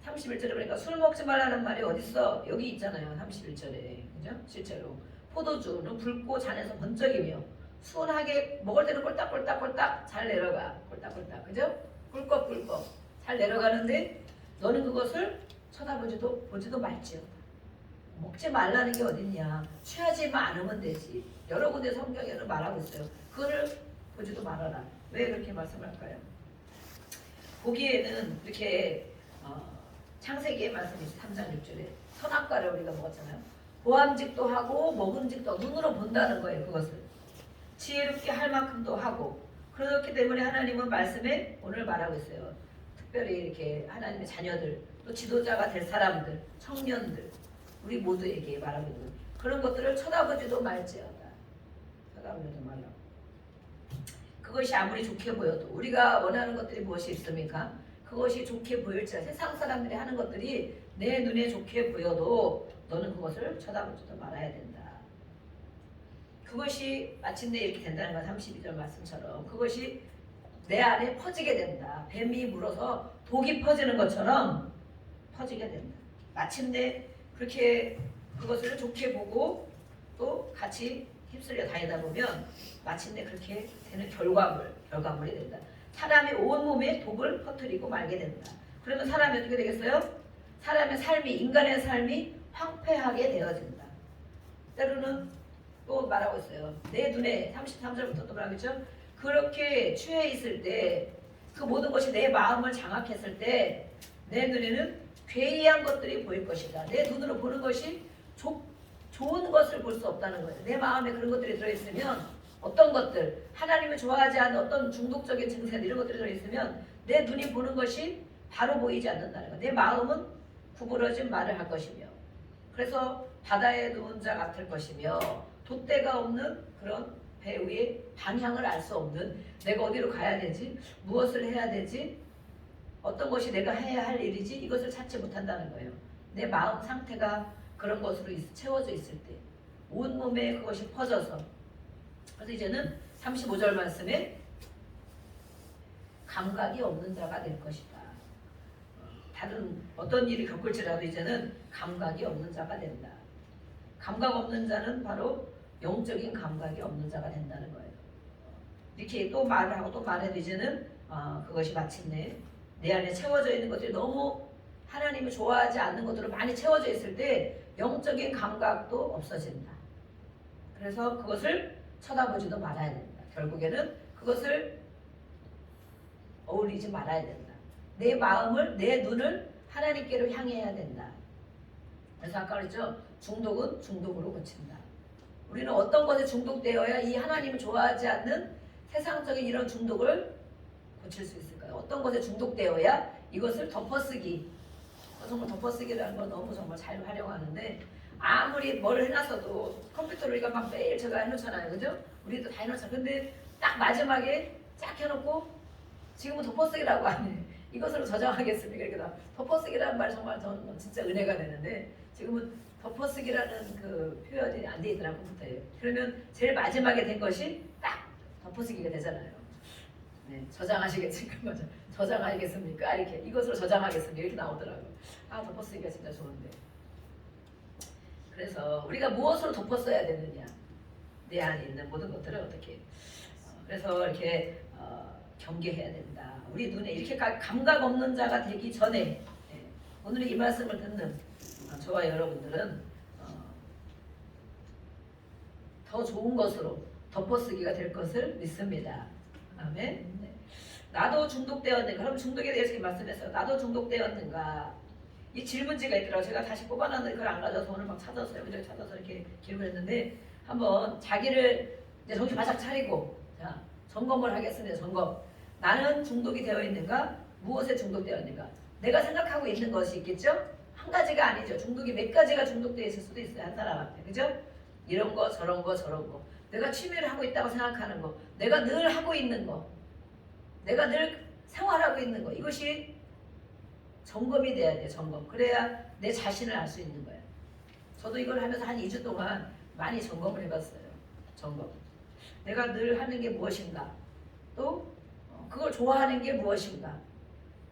31절에 보니까 술 먹지 말라는 말이 어딨어? 여기 있잖아요. 31절에. 그죠? 실제로. 포도주는 붉고 잔에서 번쩍이며 순하게 먹을 때는 꼴딱꼴딱 잘 내려가. 꼴딱꼴딱. 그죠? 꿀꺽꿀꺽 잘 내려가는데 너는 그것을 보지도 말지어다. 먹지 말라는 게 어딨냐. 취하지만 않으면 되지. 여러 군데 성경에는 말하고 있어요. 그거를 보지도 말아라. 왜 그렇게 말씀할까요? 보기에는 이렇게 창세기의 말씀이 3장 6절에 선악과를 우리가 먹었잖아요. 보암직도 하고 먹음직도 눈으로 본다는 거예요. 그것을 지혜롭게 할 만큼도 하고 그렇기 때문에 하나님은 말씀에 오늘 말하고 있어요. 특별히 이렇게 하나님의 자녀들 또 지도자가 될 사람들 청년들 우리 모두에게 말하고 있는 그런 것들을 쳐다보지도 말지어다. 쳐다보지도 말라. 그것이 아무리 좋게 보여도 우리가 원하는 것들이 무엇이 있습니까? 그것이 좋게 보일지라 세상 사람들이 하는 것들이 내 눈에 좋게 보여도 너는 그것을 쳐다보지도 말아야 된다. 그것이 마침내 이렇게 된다는 거야. 32절 말씀처럼. 그것이 내 안에 퍼지게 된다. 뱀이 물어서 독이 퍼지는 것처럼 퍼지게 된다. 마침내 그렇게 그것을 좋게 보고 또 같이 휩쓸려 다니다 보면 마침내 그렇게 되는 결과물이 된다. 사람이 온몸에 독을 퍼뜨리고 말게 된다. 그러면 사람이 어떻게 되겠어요? 사람의 삶이, 인간의 삶이 황폐하게 되어진다. 때로는 또 말하고 있어요. 내 눈에 33절부터 또 말하겠죠. 그렇게 취해 있을 때 그 모든 것이 내 마음을 장악했을 때 내 눈에는 괴이한 것들이 보일 것이다. 내 눈으로 보는 것이 좋은 것을 볼 수 없다는 거예요. 내 마음에 그런 것들이 들어있으면 어떤 것들, 하나님을 좋아하지 않는 어떤 중독적인 증세들 이런 것들이 들어있으면 내 눈이 보는 것이 바로 보이지 않는다는 거예요. 내 마음은 구부러진 말을 할 것이며 그래서 바다에 누운 자 같을 것이며 돛대가 없는 그런 배 위에 방향을 알 수 없는 내가 어디로 가야 되지? 무엇을 해야 되지? 어떤 것이 내가 해야 할 일이지? 이것을 찾지 못한다는 거예요. 내 마음 상태가 그런 것으로 채워져 있을 때 온몸에 그것이 퍼져서 그래서 이제는 35절 말씀에 감각이 없는 자가 될 것이다. 다른 어떤 일이 겪을지라도 이제는 감각이 없는 자가 된다. 감각 없는 자는 바로 영적인 감각이 없는 자가 된다는 거예요. 이렇게 또 말을 하고 또 말해도 이제는 그것이 마침내 내 안에 채워져 있는 것들이 너무 하나님이 좋아하지 않는 것들로 많이 채워져 있을 때 영적인 감각도 없어진다. 그래서 그것을 쳐다보지도 말아야 된다. 결국에는 그것을 어울리지 말아야 된다. 내 마음을, 내 눈을 하나님께로 향해야 된다. 그래서 아까 그랬죠. 중독은 중독으로 고친다. 우리는 어떤 것에 중독되어야 이 하나님을 좋아하지 않는 세상적인 이런 중독을 고칠 수 있을까요? 어떤 것에 중독되어야 이것을 덮어쓰기, 정말 덮어쓰기라는 건 너무 정말 잘 활용하는데 아무리 뭘 해놨어도 컴퓨터를 우리가 막 매일 제가 해놓잖아요. 그죠? 우리도 다 해놓잖아요. 근데 딱 마지막에 쫙 해놓고 지금은 덮어쓰기라고 하네. 이것으로 저장하겠습니까? 이렇게 다 덮어쓰기라는 말 정말 저는 진짜 은혜가 되는데 지금은 덮어쓰기라는 그 표현이 안 돼 있더라고요. 컴퓨터에. 그러면 제일 마지막에 된 것이 딱 덮어쓰기가 되잖아요. 네, 저장하시겠습니까? 맞아. 저장하겠습니까? 이렇게 이것으로 저장하겠습니까? 이렇게 나오더라고요. 덮어쓰기가 진짜 좋은데. 그래서 우리가 무엇으로 덮어써야 되느냐? 내 안에 있는 모든 것들을 어떻게? 그래서 이렇게 경계해야 된다. 우리 눈에 이렇게 감각 없는 자가 되기 전에 오늘 이 말씀을 듣는 저와 여러분들은 더 좋은 것으로 덮어쓰기가 될 것을 믿습니다. 아멘. 네. 나도 중독되었는가? 그럼 중독에 대해서 말씀했어요. 나도 중독되었는가? 이 질문지가 있더라고요. 제가 다시 뽑아놨는데 그걸 안 가져서 오늘 막 찾았어요. 여기저기 찾아서 이렇게 기록을 했는데 한번 자기를 이제 정신 바짝 차리고 자, 점검을 하겠습니다. 점검. 나는 중독이 되어 있는가? 무엇에 중독되어 있는가? 내가 생각하고 있는 것이 있겠죠? 한 가지가 아니죠. 중독이 몇 가지가 중독되어 있을 수도 있어요. 한 사람한테. 그죠? 이런 거 저런 거 저런 거. 내가 취미를 하고 있다고 생각하는 거. 내가 늘 하고 있는 거. 내가 늘 생활하고 있는 거. 이것이 점검이 돼야 돼요. 점검. 그래야 내 자신을 알 수 있는 거예요. 저도 이걸 하면서 한 2주 동안 많이 점검을 해봤어요. 점검. 내가 늘 하는 게 무엇인가. 또 그걸 좋아하는 게 무엇인가.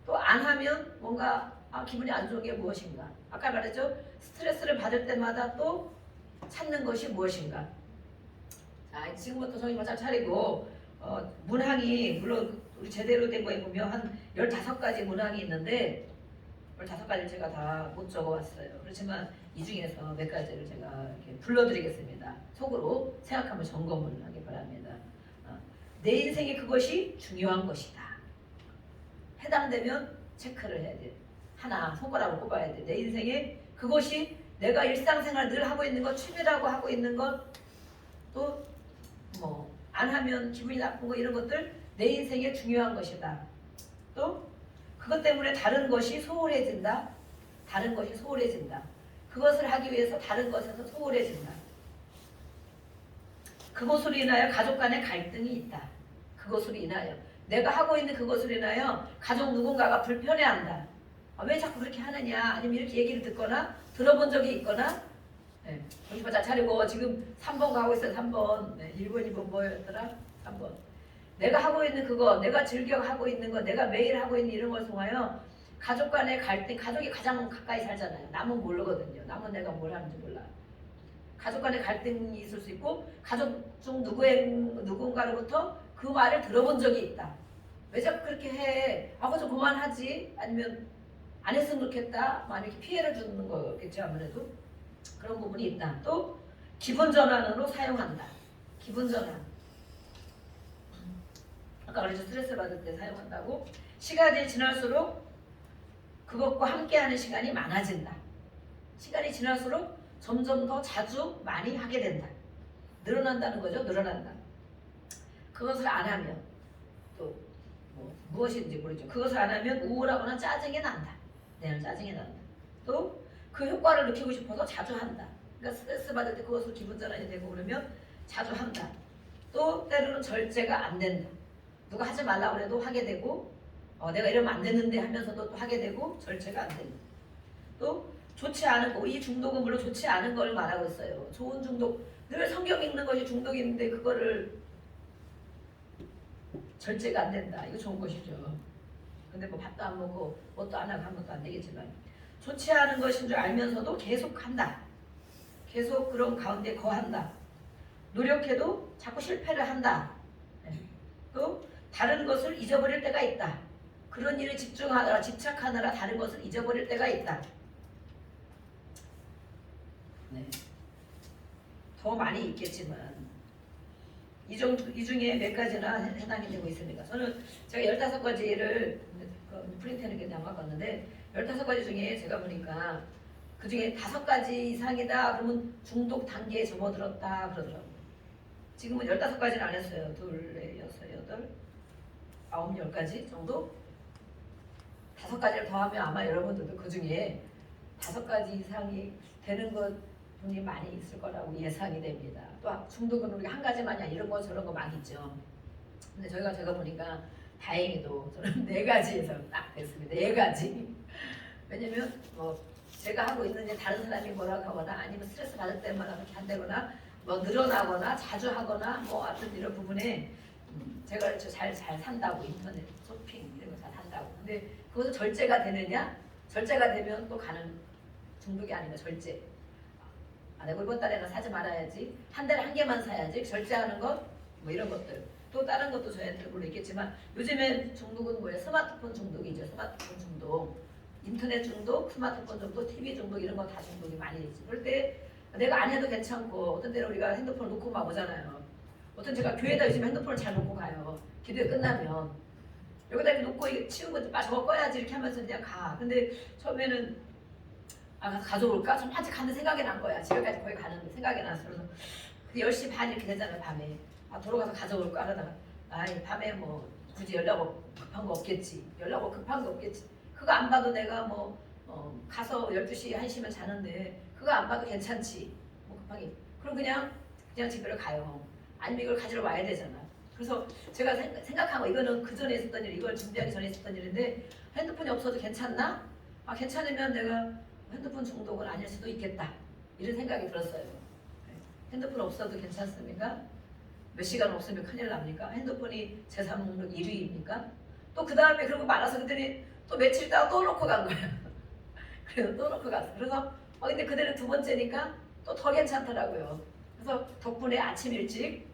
또 안 하면 뭔가 기분이 안 좋은 게 무엇인가. 아까 말했죠. 스트레스를 받을 때마다 또 찾는 것이 무엇인가. 자, 지금부터 정신 바짝 차리고 문항이 물론 우리 제대로 된 거에 보면 한 15가지 문항이 있는데 15가지를 제가 다 못 적어왔어요. 그렇지만 이 중에서 몇 가지를 제가 이렇게 불러드리겠습니다. 속으로 생각하면 점검을 하기 바랍니다. 내 인생에 그것이 중요한 것이다. 해당되면 체크를 해야 돼. 하나 손가락으로 꼽아야 돼. 내 인생에 그것이 내가 일상생활 늘 하고 있는 것, 취미라고 하고 있는 것, 또 뭐 안 하면 기분이 나쁜 거 이런 것들 내 인생에 중요한 것이다. 또 그것 때문에 다른 것이 소홀해진다. 다른 것이 소홀해진다. 그것을 하기 위해서 다른 것에서 소홀해진다. 그것으로 인하여 가족 간의 갈등이 있다. 그것으로 인하여 내가 하고 있는 그것으로 인하여 가족 누군가가 불편해한다. 왜 자꾸 그렇게 하느냐 아니면 이렇게 얘기를 듣거나 들어본 적이 있거나 네. 정신 바짝 차리고 지금 3번 가고 있어요. 3번. 네. 1번, 2번 뭐였더라? 3번. 내가 하고 있는 그거, 내가 즐겨 하고 있는 거, 내가 매일 하고 있는 이런 걸 통하여 가족 간의 갈등, 가족이 가장 가까이 살잖아요. 남은 모르거든요. 남은 내가 뭘 하는지 몰라. 가족 간의 갈등이 있을 수 있고 가족 중 누군가로부터 그 말을 들어본 적이 있다. 왜 자꾸 그렇게 해? 아고 좀 그만하지? 아니면 안 했으면 좋겠다? 막 이렇게 피해를 주는 거겠죠 아무래도. 그런 부분이 있다. 또 기분 전환으로 사용한다. 기분 전환. 아까 그랬죠. 스트레스 받을 때 사용한다고. 시간이 지날수록 그것과 함께하는 시간이 많아진다. 시간이 지날수록 점점 더 자주 많이 하게 된다. 늘어난다는 거죠. 늘어난다. 그것을 안 하면 또 무엇인지 모르죠. 그것을 안 하면 우울하거나 짜증이 난다. 내가 짜증이 난다. 또 그 효과를 느끼고 싶어서 자주 한다. 그러니까 스트레스 받을 때 그것으로 기분 전환이 되고 그러면 자주 한다. 또 때로는 절제가 안 된다. 누가 하지 말라고 해도 하게 되고 내가 이러면 안 되는데 하면서도 또 하게 되고 절제가 안 된다. 또 좋지 않은 거, 이 중독은 물론 좋지 않은 걸 말하고 있어요. 좋은 중독, 늘 성경 읽는 것이 중독인데 그거를 절제가 안 된다. 이거 좋은 것이죠. 근데 뭐 밥도 안 먹고 뭣도 안 하고 한 것도 안 되겠지만 좋지 않은 것인 줄 알면서도 계속 한다. 계속 그런 가운데 거한다. 노력해도 자꾸 실패를 한다. 또 다른 것을 잊어버릴 때가 있다. 그런 일에 집착하느라 다른 것을 잊어버릴 때가 있다. 네. 더 많이 있겠지만 이 중에 몇 가지나 해당이 되고 있습니다. 저는 제가 15가지를 프린트해는 게 남아봤는데 15가지 중에 제가 보니까 그 중에 5가지 이상이다 그러면 중독 단계에 접어들었다 그러더라고요. 지금은 15가지는 안 했어요. 2, 4, 6, 8, 9, 10가지 정도? 5가지를 더하면 아마 여러분들도 그 중에 5가지 이상이 되는 것 분이 많이 있을 거라고 예상이 됩니다. 또 중독은 우리가 한 가지만이 이런 거 저런 거 많이 있죠. 근데 제가 보니까 다행히도 저는 4가지에서 딱 됐습니다. 4가지. 왜냐면 제가 하고 있는 일 다른 사람이 뭐라고 하거나 아니면 스트레스 받을 때마다 그렇게 한다거나 늘어나거나 자주 하거나 하여튼 이런 부분에 제가 잘 산다고 인터넷 쇼핑 이런 거 잘 한다고. 근데 그것도 절제가 되느냐? 절제가 되면 또 가는 중독이 아니라 절제. 내가 이번 달에는 사지 말아야지. 한 달에 한 개만 사야지. 절제하는 것, 이런 것들. 또 다른 것도 저희한테 물론 있겠지만 요즘엔 중독은 뭐예요? 스마트폰 중독이죠. 스마트폰 중독, 인터넷 중독, 스마트폰 중독, TV 중독 이런 거 다 중독이 많이 있지. 그럴 때 내가 안 해도 괜찮고 어떤 때는 우리가 핸드폰을 놓고 막 오잖아요. 어떤 제가 교회에다 요즘 핸드폰을 잘 놓고 가요. 기도회 끝나면 여기다 이렇게 놓고 이게 치우고 저거 꺼야지 이렇게 하면서 그냥 가. 근데 처음에는 가져올까? 좀 아직 가는 생각이 난 거야. 집에까지 거의 가는 생각이 났어. 그래서 10시 반 이렇게 되잖아요. 밤에. 돌아가서 가져올까? 하다가 밤에 굳이 연락 급한 거 없겠지. 연락 급한 거 없겠지. 그거 안 봐도 내가 가서 12시, 1시면 자는데 그거 안 봐도 괜찮지. 급하게. 그럼 그냥 집에 가요. 아니면 이걸 가지러 와야 되잖아. 그래서 제가 생각한 거 이거는 그 전에 있었던 일, 이걸 준비하기 전에 있었던 일인데 핸드폰이 없어도 괜찮나? 괜찮으면 내가 핸드폰 중독은 아닐 수도 있겠다. 이런 생각이 들었어요. 핸드폰 없어도 괜찮습니까? 몇 시간 없으면 큰일 납니까? 핸드폰이 재산 목록 1위입니까? 또 그 다음에 그러고 말아서 그랬더니 또 며칠 있다가 또 놓고 간 거야. 그래서 또 놓고 갔어. 그래서 근데 그대로 2번째니까 또 더 괜찮더라고요. 그래서 덕분에 아침 일찍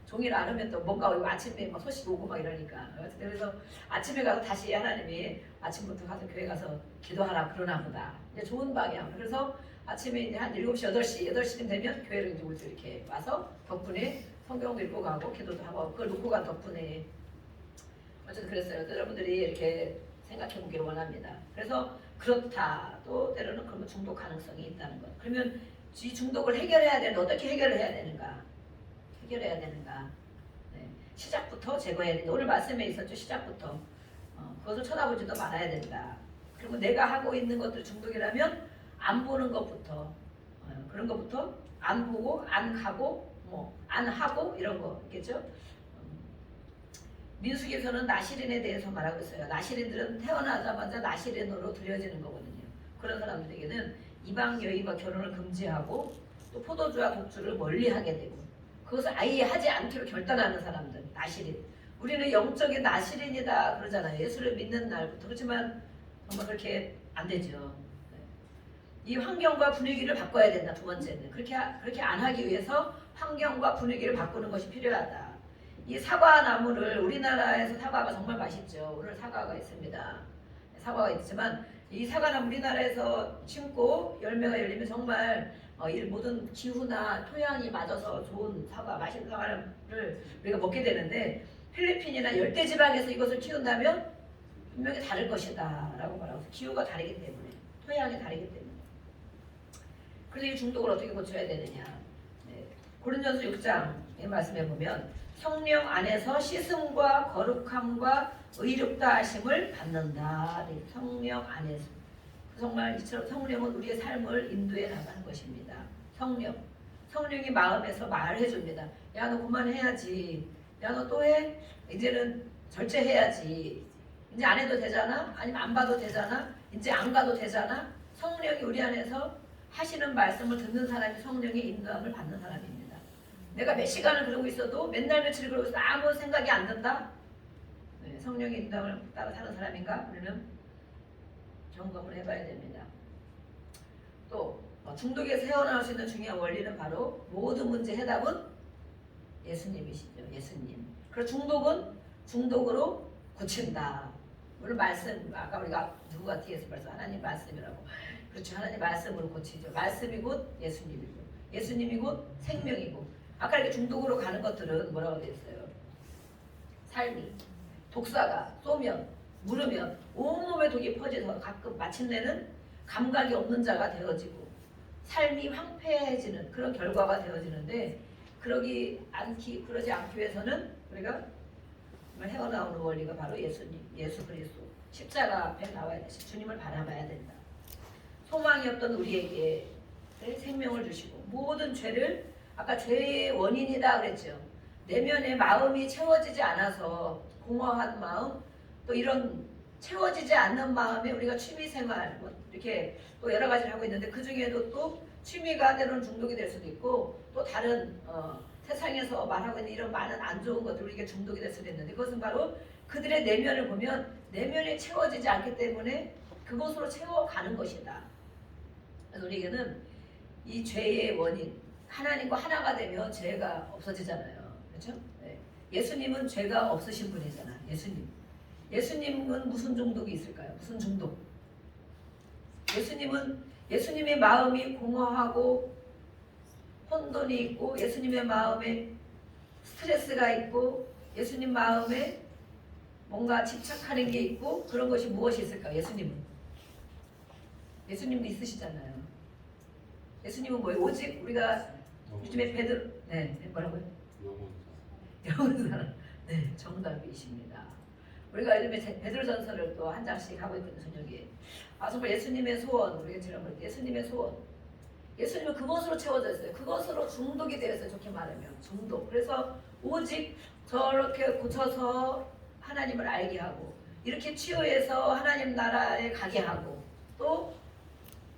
종이를 안 하면 또 뭔가 아침에 소식 오고 막 이러니까. 그래서 아침에 가서 다시 하나님이 아침부터 가서 교회 가서 기도하라 그러나 보다. 이제 좋은 방향. 그래서 아침에 이제 한 7시, 8시쯤 되면 교회를 이제 오죠. 이렇게 와서 덕분에 성경도 읽고 가고 기도도 하고 그걸 놓고 간 덕분에 어쨌든 그랬어요. 여러분들이 이렇게 생각해 보기를 원합니다. 그래서 그렇다. 또 때로는 그러면 중독 가능성이 있다는 것. 그러면 이 중독을 해결해야 되는데 어떻게 해결을 해야 되는가? 해결해야 되는가? 네. 시작부터 제거해야 된다. 오늘 말씀에 있었죠. 시작부터. 그것을 쳐다보지도 말아야 된다. 그리고 내가 하고 있는 것들 중독이라면 안 보는 것부터 그런 것부터 안 보고 안 가고 안 하고 이런 거 있겠죠. 민수기에서는 나시린에 대해서 말하고 있어요. 나시린들은 태어나자마자 나시린으로 들여지는 거거든요. 그런 사람들에게는 이방 여인과 결혼을 금지하고 또 포도주와 독주를 멀리하게 되고 그것을 아예 하지 않기로 결단하는 사람들, 나시린. 우리는 영적인 나시린이다 그러잖아요. 예수를 믿는 날부터. 그렇지만 정말 그렇게 안 되죠. 이 환경과 분위기를 바꿔야 된다. 두 번째는 그렇게 안 하기 위해서 환경과 분위기를 바꾸는 것이 필요하다. 이 사과 나무를 우리나라에서 사과가 정말 맛있죠. 오늘 사과가 있습니다. 사과가 있지만 이 사과나무 우리나라에서 심고 열매가 열리면 정말 이 모든 기후나 토양이 맞아서 좋은 사과, 맛있는 사과를 우리가 먹게 되는데 필리핀이나 열대지방에서 이것을 키운다면 분명히 다를 것이다 라고 말하고 기후가 다르기 때문에 토양이 다르기 때문에 그래서 이 중독을 어떻게 고쳐야 되느냐. 네. 고린도전서 6장의 말씀에 보면 성령 안에서 씻음과 거룩함과 의롭다 하심을 받는다. 네. 성령 안에서 정말 이처럼 성령은 우리의 삶을 인도해 나가는 것입니다. 성령이 마음에서 말해 줍니다. 야 너 그만해야지. 야 너 또 해? 이제는 절제해야지. 이제 안 해도 되잖아? 아니면 안 봐도 되잖아? 이제 안 가도 되잖아? 성령이 우리 안에서 하시는 말씀을 듣는 사람이 성령의 인도함을 받는 사람입니다. 내가 몇 시간을 그러고 있어도 맨날 며칠 그러고 있어도 아무 생각이 안 든다? 네, 성령의 인도함을 따라 사는 사람인가? 우리는 점검을 해봐야 됩니다. 또 중독에서 헤어나올 수 있는 중요한 원리는 바로 모든 문제 해답은 예수님이시죠. 예수님. 그래서 중독은 중독으로 고친다. 오늘 말씀 아까 우리가 누가 뒤에서 말씀 하나님 말씀이라고 그렇죠. 하나님 말씀으로 고치죠. 말씀이 곧 예수님이고 예수님이 곧 생명이고 아까 이렇게 중독으로 가는 것들은 뭐라고 되어 있어요? 삶이 독사가 쏘면 물으면 온몸에 독이 퍼져서 가끔 마침내는 감각이 없는 자가 되어지고 삶이 황폐해지는 그런 결과가 되어지는데 그러지 않기 위해서는 우리가 헤어나오는 원리가 바로 예수님, 예수 그리스도 십자가 앞에 나와야 돼. 주님을 바라봐야 된다. 소망이 없던 우리에게 생명을 주시고 모든 죄를 아까 죄의 원인이다 그랬죠. 내면의 마음이 채워지지 않아서 공허한 마음 또 이런 채워지지 않는 마음에 우리가 취미생활 뭐 이렇게 또 여러 가지를 하고 있는데 그 중에도 또 취미가 때로는 중독이 될 수도 있고 또 다른 세상에서 말하고 있는 이런 많은 안 좋은 것들 우리에게 중독이 될 수도 있는데 그것은 바로 그들의 내면을 보면 내면이 채워지지 않기 때문에 그것으로 채워가는 것이다. 그래서 우리에게는 이 죄의 원인 하나님과 하나가 되면 죄가 없어지잖아요. 그렇죠? 네. 예수님은 죄가 없으신 분이잖아. 예수님은 무슨 중독이 있을까요? 무슨 중독? 예수님의 마음이 공허하고 혼돈이 있고 예수님의 마음에 스트레스가 있고 예수님 마음에 뭔가 집착하는 게 있고 그런 것이 무엇이 있을까요? 예수님도 있으시잖아요. 예수님은 뭐예요? 오직 우리가 요즘에 뭐라고요? 영원 사람. 네, 정답이십니다. 우리가 요즘에 베드로전서를 또 한 장씩 하고 있거든요. 저녁에. 정말 예수님의 소원, 우리가 지난번에 예수님의 소원. 예수님은 그것으로 채워졌어요. 그것으로 중독이 되었어요. 좋게 말하면 중독. 그래서 오직 저렇게 고쳐서 하나님을 알게 하고 이렇게 치유해서 하나님 나라에 가게 하고 또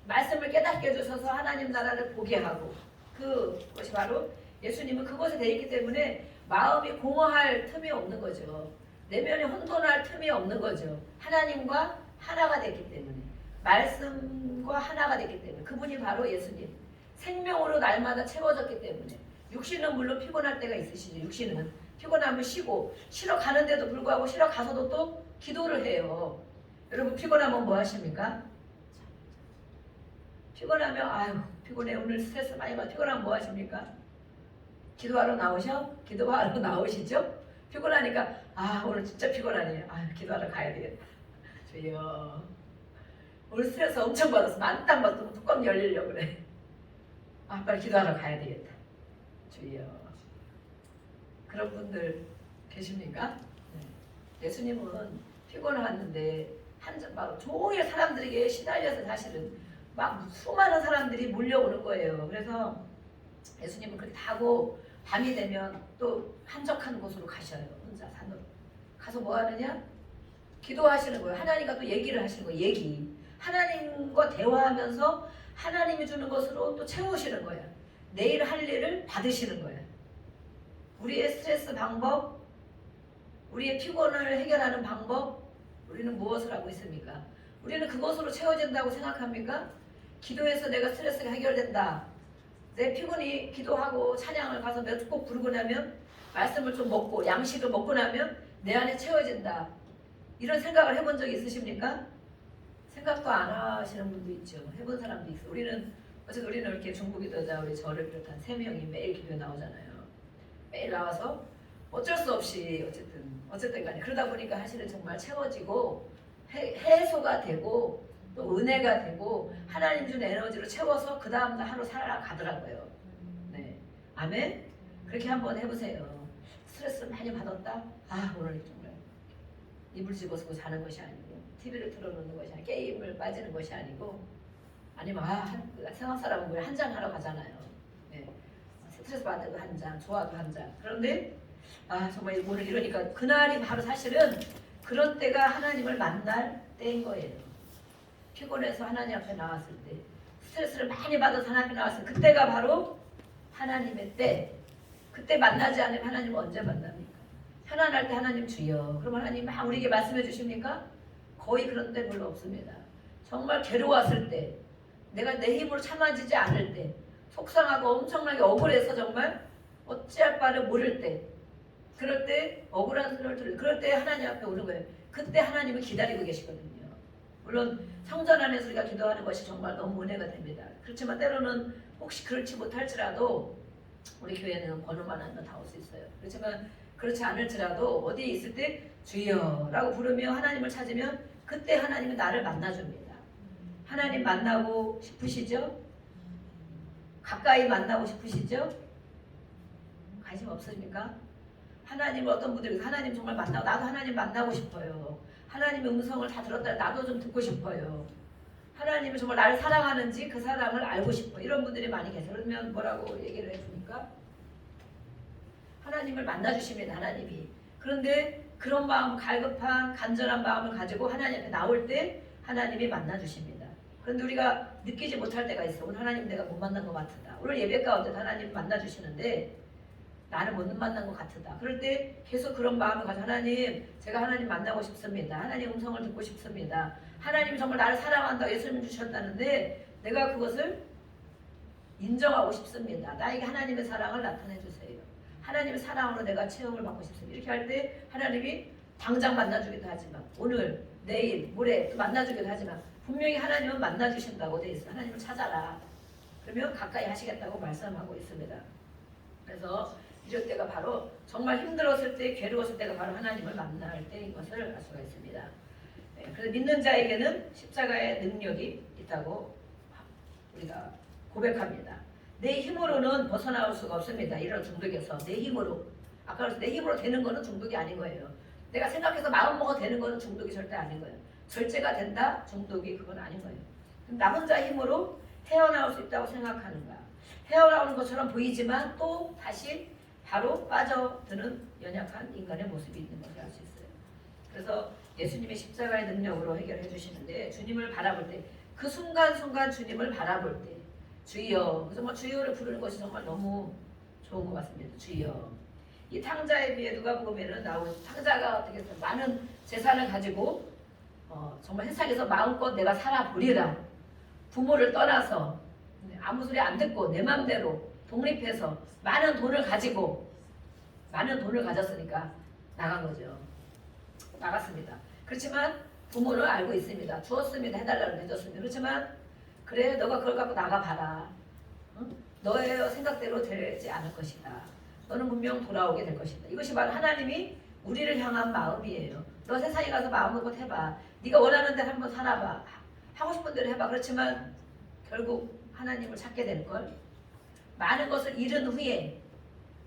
말씀을 깨닫게 해주셔서 하나님 나라를 보게 하고 그것이 바로 예수님은 그것에 되어 있기 때문에 마음이 공허할 틈이 없는 거죠. 내면이 혼돈할 틈이 없는 거죠. 하나님과 하나가 됐기 때문에 말씀과 하나가 됐기 때문에 그분이 바로 예수님 생명으로 날마다 채워졌기 때문에 육신은 물론 피곤할 때가 있으시죠. 육신은 피곤하면 쉬러 가는데도 불구하고 쉬러 가서도 또 기도를 해요. 여러분 피곤하면 뭐 하십니까? 피곤하면 아유 피곤해 오늘 스트레스 많이 받아 피곤하면 뭐 하십니까? 기도하러 나오시죠? 피곤하니까 오늘 진짜 피곤하네요. 기도하러 가야 되겠다. 주여 오늘 스트레스 엄청 받았어. 만땅 받았으면 뚜껑 열리려고 그래. 빨리 기도하러 가야 되겠다. 주여 그런 분들 계십니까? 네. 예수님은 피곤하는데 막 종일 사람들에게 시달려서 사실은 막 수많은 사람들이 몰려오는 거예요. 그래서 예수님은 그렇게 하고 밤이 되면 또 한적한 곳으로 가셔요. 혼자 산으로 가서 뭐 하느냐? 기도하시는 거예요. 하나님과 또 얘기를 하시는 거예요. 하나님과 대화하면서 하나님이 주는 것으로 또 채우시는 거예요. 내일 할 일을 받으시는 거예요. 우리의 스트레스 방법, 우리의 피곤을 해결하는 방법, 우리는 무엇을 하고 있습니까? 우리는 그것으로 채워진다고 생각합니까? 기도해서 내가 스트레스가 해결된다. 내 피곤이 기도하고 찬양을 가서 몇 곡 부르고 나면, 말씀을 좀 먹고 양식을 먹고 나면 내 안에 채워진다. 이런 생각을 해본 적이 있으십니까? 생각도 안 하시는 분도 있죠. 해본 사람도 있어. 어쨌든 우리는 이렇게 중보기도자 우리 저를 비롯한 3명이 매일 기도에 나오잖아요. 매일 나와서 어쩔 수 없이 어쨌든 간에 그러다 보니까 사실은 정말 채워지고 해소가 되고 또 은혜가 되고 하나님 준 에너지로 채워서 그 다음날 하루 살아가더라고요. 네, 아멘. 그렇게 한번 해보세요. 스트레스 많이 받았다? 아, 오늘 정말 이불 집어쓰고 자는 것이 아니고 TV를 틀어놓는 것이 아니고 게임을 빠지는 것이 아니고, 아니면 세상 사람은 왜 한잔 하러 가잖아요. 네. 스트레스 받아도 한 잔, 좋아도 한 잔. 그런데 정말 오늘 이러니까 그날이 바로 사실은 그런 때가 하나님을 만날 때인 거예요. 피곤해서 하나님 앞에 나왔을 때, 스트레스를 많이 받아서 하나님 앞에 나왔을 때, 그때가 바로 하나님의 때. 그때 만나지 않으면 하나님 언제 만납니까? 편안할 때 하나님 주여. 그럼 하나님 막 우리에게 말씀해 주십니까? 거의 그런 때 별로 없습니다. 정말 괴로웠을 때, 내가 내 힘으로 참아지지 않을 때, 속상하고 엄청나게 억울해서 정말 어찌할 바를 모를 때, 그럴 때 억울한 소리를 들을, 그럴 때 하나님 앞에 오는 거예요. 그때 하나님은 기다리고 계시거든요. 물론 성전 안에서 우리가 기도하는 것이 정말 너무 은혜가 됩니다. 그렇지만 때로는 혹시 그렇지 못할지라도 우리 교회는 번호만 하면 다 올 수 있어요. 그렇지만 그렇지 않을지라도 어디에 있을 때 주여라고 부르며 하나님을 찾으면 그때 하나님은 나를 만나줍니다. 하나님 만나고 싶으시죠? 가까이 만나고 싶으시죠? 관심 없으십니까? 하나님, 어떤 분들이 하나님 정말 만나고, 나도 하나님 만나고 싶어요. 하나님의 음성을 다 들었다 나도 좀 듣고 싶어요. 하나님이 정말 나를 사랑하는지 그 사랑을 알고 싶어. 이런 분들이 많이 계세요. 그러면 뭐라고 얘기를 해주니까? 하나님을 만나주십니다. 하나님이. 그런데 그런 마음, 갈급한 간절한 마음을 가지고 하나님 앞에 나올 때 하나님이 만나주십니다. 그런데 우리가 느끼지 못할 때가 있어. 오늘 하나님 내가 못 만난 것 같다. 오늘 예배 가운데 하나님 만나주시는데 나는 못 만난 것 같다. 그럴 때 계속 그런 마음을 가지고 하나님, 제가 하나님 만나고 싶습니다. 하나님 음성을 듣고 싶습니다. 하나님이 정말 나를 사랑한다고 예수님 주셨다는데 내가 그것을 인정하고 싶습니다. 나에게 하나님의 사랑을 나타내 주세요. 하나님의 사랑으로 내가 체험을 받고 싶습니다. 이렇게 할 때 하나님이 당장 만나주기도 하지만 오늘, 내일, 모레 또 만나주기도 하지만 분명히 하나님은 만나주신다고 돼 있어요. 하나님을 찾아라. 그러면 가까이 하시겠다고 말씀하고 있습니다. 그래서 이럴 때가 바로 정말 힘들었을 때, 괴로웠을 때가 바로 하나님을 만날 때인 것을 알 수가 있습니다. 네, 그래서 믿는 자에게는 십자가의 능력이 있다고 우리가 고백합니다. 내 힘으로는 벗어나올 수가 없습니다. 이런 중독에서 내 힘으로, 아까 그래서 내 힘으로 되는 거는 중독이 아닌 거예요. 내가 생각해서 마음먹어 되는 거는 중독이 절대 아닌 거예요. 절제가 된다? 중독이 그건 아닌 거예요. 나 혼자 힘으로 헤어나올 수 있다고 생각하는가? 헤어나오는 것처럼 보이지만 또 다시 바로 빠져드는 연약한 인간의 모습이 있는 것을 알 수 있어요. 그래서 예수님의 십자가의 능력으로 해결해 주시는데, 주님을 바라볼 때, 그 순간순간 주님을 바라볼 때 주여, 정말 주여를 부르는 것이 정말 너무 좋은 것 같습니다. 주여. 이 탕자에 비해 누가복음에는 나오는 탕자가 어떻게 해서 많은 재산을 가지고 정말 세상에서 마음껏 내가 살아보리라. 부모를 떠나서 아무 소리 안 듣고 내 맘대로 독립해서 많은 돈을 가졌으니까 나간 거죠. 나갔습니다. 그렇지만 부모를 알고 있습니다. 주었습니다. 해달라고 해줬습니다. 그렇지만 그래, 너가 그걸 갖고 나가봐라. 응? 너의 생각대로 되지 않을 것이다. 너는 분명 돌아오게 될 것이다. 이것이 바로 하나님이 우리를 향한 마음이에요. 너 세상에 가서 마음먹고 해봐. 네가 원하는 대로 한번 살아봐. 하고 싶은 대로 해봐. 그렇지만 결국 하나님을 찾게 될걸. 많은 것을 잃은 후에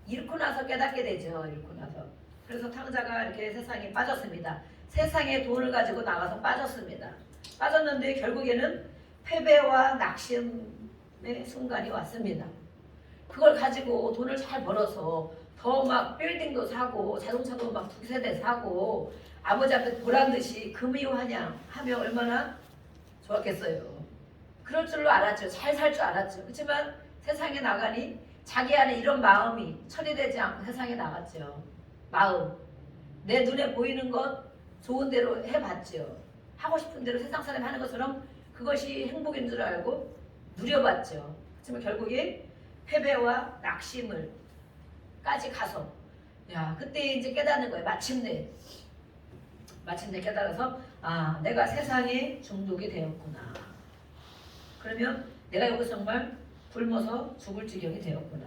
잃고 나서 깨닫게 되죠. 잃고 나서. 그래서 탕자가 이렇게 세상에 빠졌습니다. 세상에 돈을 가지고 나가서 빠졌습니다. 빠졌는데 결국에는 패배와 낙심의 순간이 왔습니다. 그걸 가지고 돈을 잘 벌어서 더 막 빌딩도 사고 자동차도 막 2세대 사고 아버지 앞에 보란듯이 금이환양 하며 얼마나 좋았겠어요. 그럴 줄로 알았죠. 잘 살 줄 알았죠. 그렇지만 세상에 나가니 자기 안에 이런 마음이 처리되지 않고 세상에 나갔죠. 마음. 내 눈에 보이는 것 좋은 대로 해봤죠. 하고 싶은 대로 세상 사람이 하는 것처럼 그것이 행복인 줄 알고 누려봤죠. 하지만 결국에 패배와 낙심을까지 가서 그때 이제 깨닫는 거예요. 마침내 깨달아서 내가 세상에 중독이 되었구나. 그러면 내가 여기서 정말 굶어서 죽을 지경이 되었구나.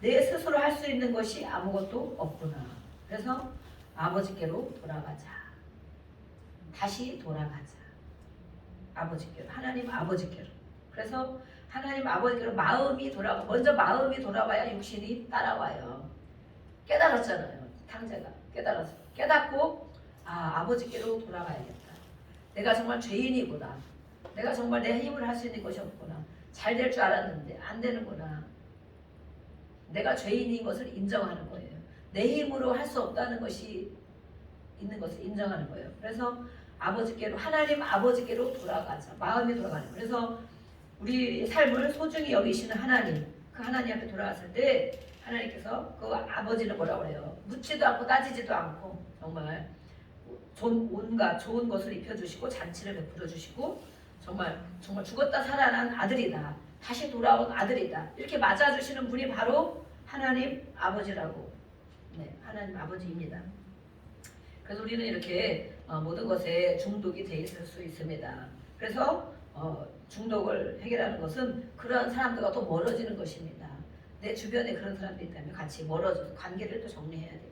내 스스로 할 수 있는 것이 아무것도 없구나. 그래서 아버지께로 돌아가자. 다시 돌아가자. 아버지께로. 하나님 아버지께로. 그래서 하나님 아버지께로 마음이 돌아가. 먼저 마음이 돌아와야 육신이 따라와요. 깨달았잖아요. 탕자가 깨달았어. 깨닫고 아버지께로 돌아가야겠다. 내가 정말 죄인이구나. 내가 정말 내 힘을 할 수 있는 것이 없구나. 잘 될 줄 알았는데 안 되는구나. 내가 죄인인 것을 인정하는 거예요. 내 힘으로 할 수 없다는 것이 있는 것을 인정하는 거예요. 그래서 아버지께로, 하나님 아버지께로 돌아가자. 마음이 돌아가는 거예요. 그래서 우리 삶을 소중히 여기시는 하나님, 그 하나님 앞에 돌아갔을 때 하나님께서 그 아버지는 뭐라고 그래요? 묻지도 않고 따지지도 않고 정말 온갖 좋은 것을 입혀주시고 잔치를 베풀어 주시고 정말 죽었다 살아난 아들이다. 다시 돌아온 아들이다. 이렇게 맞아주시는 분이 바로 하나님 아버지라고. 네, 하나님 아버지입니다. 그래서 우리는 이렇게 모든 것에 중독이 돼 있을 수 있습니다. 그래서 중독을 해결하는 것은 그러한 사람들과 또 멀어지는 것입니다. 내 주변에 그런 사람들이 있다면 같이 멀어져서 관계를 또 정리해야 됩니다.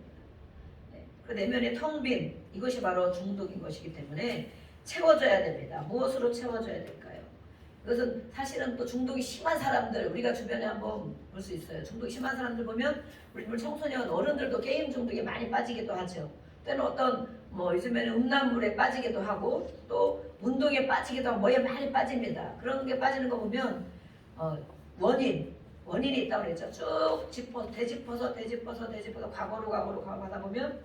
네, 그 내면의 텅 빈 이것이 바로 중독인 것이기 때문에 채워줘야 됩니다. 무엇으로 채워줘야 될까요? 이것은 사실은 또 중독이 심한 사람들 우리가 주변에 한번 볼 수 있어요. 중독이 심한 사람들 보면 우리 청소년 어른들도 게임 중독에 많이 빠지기도 하죠. 때는 어떤 요즘에는 음란물에 빠지기도 하고 또 운동에 빠지기도 하고 뭐에 많이 빠집니다. 그런 게 빠지는 거 보면 원인이 있다고 그랬죠. 쭉 되짚어서 과거로 가다 보면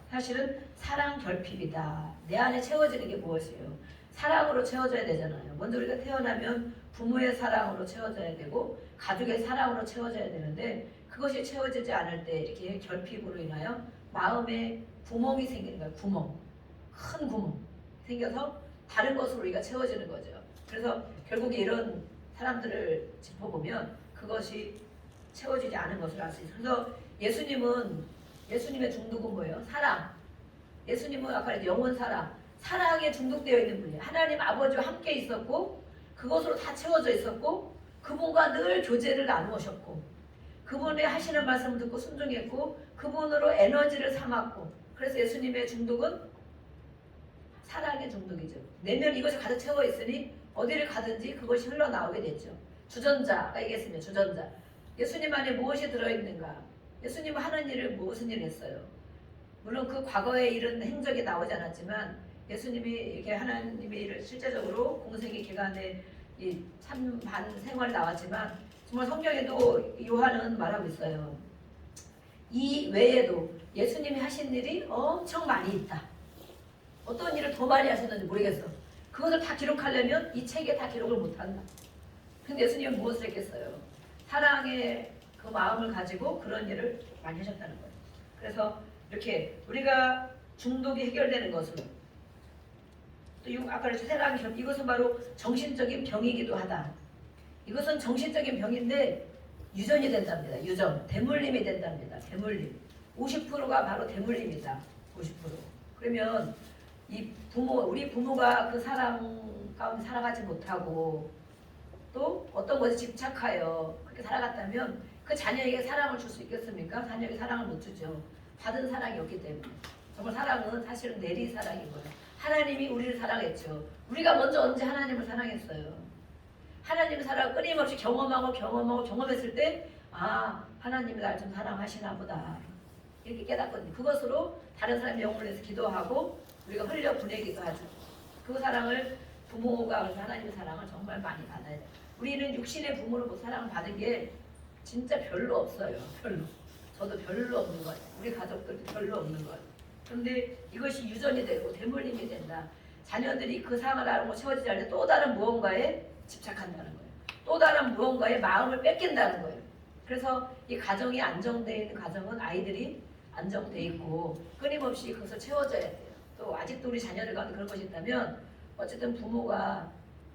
사실은 사랑 결핍이다. 내 안에 채워지는 게 무엇이에요? 사랑으로 채워져야 되잖아요. 먼저 우리가 태어나면 부모의 사랑으로 채워져야 되고 가족의 사랑으로 채워져야 되는데 그것이 채워지지 않을 때 이렇게 결핍으로 인하여 마음에 구멍이 생기는 거예요. 큰 구멍 생겨서 다른 것으로 우리가 채워지는 거죠. 그래서 결국에 이런 사람들을 짚어보면 그것이 채워지지 않은 것을 알 수 있어요. 그래서 예수님의 중독은 뭐예요? 사랑. 예수님은 아까 영원 사랑에 중독되어 있는 분이에요. 하나님 아버지와 함께 있었고 그것으로 다 채워져 있었고 그분과 늘 교제를 나누셨고 그분의 하시는 말씀을 듣고 순종했고 그분으로 에너지를 삼았고 그래서 예수님의 중독은 사랑의 중독이죠. 내면 이것이 가득 채워 있으니 어디를 가든지 그것이 흘러나오게 됐죠. 주전자가 얘기했습니다. 주전자. 예수님 안에 무엇이 들어있는가? 예수님은 하는 일을 무슨 일을 했어요? 물론 그 과거의 일은 행적이 나오지 않았지만 예수님이 이렇게 하나님의 일을 실제적으로 공생의 기간에 이 참반 생활이 나왔지만 정말 성경에도 요한은 말하고 있어요. 이 외에도 예수님이 하신 일이 엄청 많이 있다. 어떤 일을 더 많이 하셨는지 모르겠어. 그것을 다 기록하려면 이 책에 다 기록을 못한다. 근데 예수님은 무엇을 했겠어요? 사랑의 그 마음을 가지고 그런 일을 많이 하셨다는 거예요. 그래서 이렇게 우리가 중독이 해결되는 것은 또 아까 세상의 결핍 이것은 바로 정신적인 병이기도 하다. 이것은 정신적인 병인데 유전이 된답니다. 대물림이 된답니다. 대물림. 50%가 바로 대물림이다. 50%. 그러면 우리 부모가 그 사랑 가운데 살아가지 못하고 또 어떤 것에 집착하여 그렇게 살아갔다면 그 자녀에게 사랑을 줄 수 있겠습니까? 자녀에게 사랑을 못 주죠. 받은 사랑이 없기 때문에. 정말 사랑은 사실은 내리 사랑인 거예요. 하나님이 우리를 사랑했죠. 우리가 먼저 언제 하나님을 사랑했어요. 하나님의 사랑을 끊임없이 경험했을 때 하나님이 날 좀 사랑하시나 보다. 이렇게 깨닫거든요. 그것으로 다른 사람의 영혼을 위해서 기도하고 우리가 흘려 보내기도 하죠. 그 사랑을 부모가 하나님의 사랑을 정말 많이 받아야 돼요. 우리는 육신의 부모로부터 사랑을 받은 게 진짜 별로 없어요. 저도 별로 없는 것 같아요. 우리 가족들도 별로 없는 것 같아요. 그런데 이것이 유전이 되고 대물림이 된다. 자녀들이 그 사랑을 알고 채워지지 않을 때 또 다른 무언가에 집착한다는 거예요. 또 다른 무언가의 마음을 뺏긴다는 거예요. 그래서 이 가정이 안정되어 있는 가정은 아이들이 안정되어 있고 끊임없이 그것을 채워져야 돼요. 또 아직도 우리 자녀들 가운데 그런 것이 있다면 어쨌든 부모가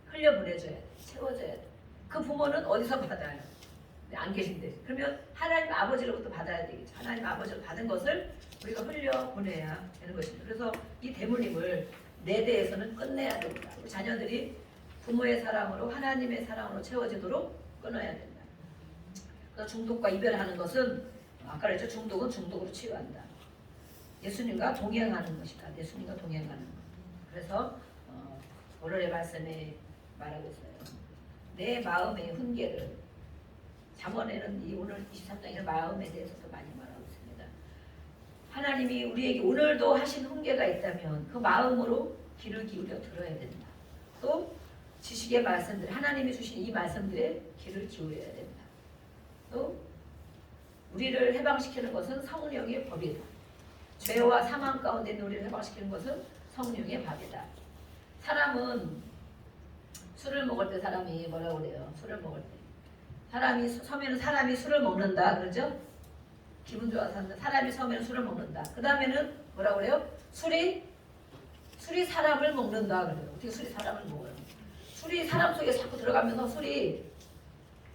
흘려보내줘야 돼. 채워줘야 돼. 그 부모는 어디서 받아요? 안 계신데. 그러면 하나님 아버지로부터 받아야 되겠죠. 하나님 아버지로 받은 것을 우리가 흘려보내야 되는 것입니다. 그래서 이 대물림을 내 대에서는 끝내야 됩니다. 우리 자녀들이 부모의 사랑으로 하나님의 사랑으로 채워지도록 끊어야 된다. 그래서 중독과 이별하는 것은 아까 그랬죠. 중독은 중독으로 치유한다. 예수님과 동행하는 것이다. 예수님과 동행하는 것. 그래서 오늘의 말씀에 말하고 있어요. 내 마음의 훈계를 잠언에는 이 오늘 23장에서 마음에 대해서도 많이 말하고 있습니다. 하나님이 우리에게 오늘도 하신 훈계가 있다면 그 마음으로 귀를 기울여 들어야 된다. 또 지식의 말씀들, 하나님이 주신 이 말씀들에 귀를 기울여야 된다. 또 우리를 해방시키는 것은 성령의 법이다. 죄와 사망 가운데 있는 우리를 해방시키는 것은 성령의 법이다. 사람은 술을 먹을 때 사람이 뭐라고 그래요? 술을 먹을 때 사람이 서면은 사람이 술을 먹는다 그러죠? 기분 좋아서 하는데 사람이 서면은 술을 먹는다. 그 다음에는 뭐라고 그래요? 술이 사람을 먹는다 그래요. 어떻게 술이 사람을 먹어요? 술이 사람 속에 자꾸 들어가면서 술이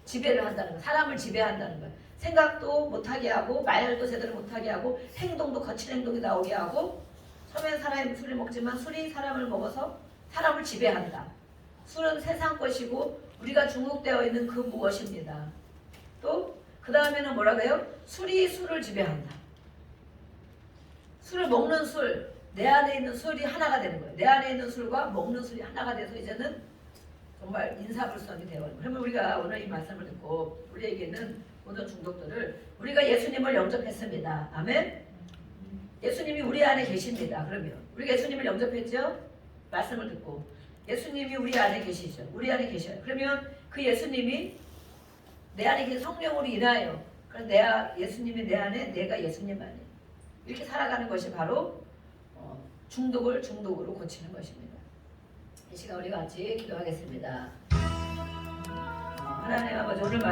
지배를 한다는 거예요. 사람을 지배한다는 거예요. 생각도 못하게 하고 말도 제대로 못하게 하고 행동도 거친 행동이 나오게 하고 처음에는 사람이 술을 먹지만 술이 사람을 먹어서 사람을 지배한다. 술은 세상 것이고 우리가 중독되어 있는 그 무엇입니다. 또 그 다음에는 뭐라고 해요? 술이 술을 지배한다. 술을 먹는 술, 내 안에 있는 술이 하나가 되는 거예요. 내 안에 있는 술과 먹는 술이 하나가 돼서 이제는 정말 인사불성이 되어요. 그러면 우리가 오늘 이 말씀을 듣고 우리에게는 모든 중독들을 우리가 예수님을 영접했습니다. 아멘. 예수님이 우리 안에 계십니다. 그러면 우리가 예수님을 영접했죠? 말씀을 듣고 예수님이 우리 안에 계시죠. 우리 안에 계셔요. 그러면 그 예수님이 내 안에 계신 성령으로 인하여 그래서 예수님이 내 안에 내가 예수님 안에 이렇게 살아가는 것이 바로 중독을 중독으로 고치는 것입니다. 이 시간 우리 같이 기도하겠습니다. 하나님 아버지 오늘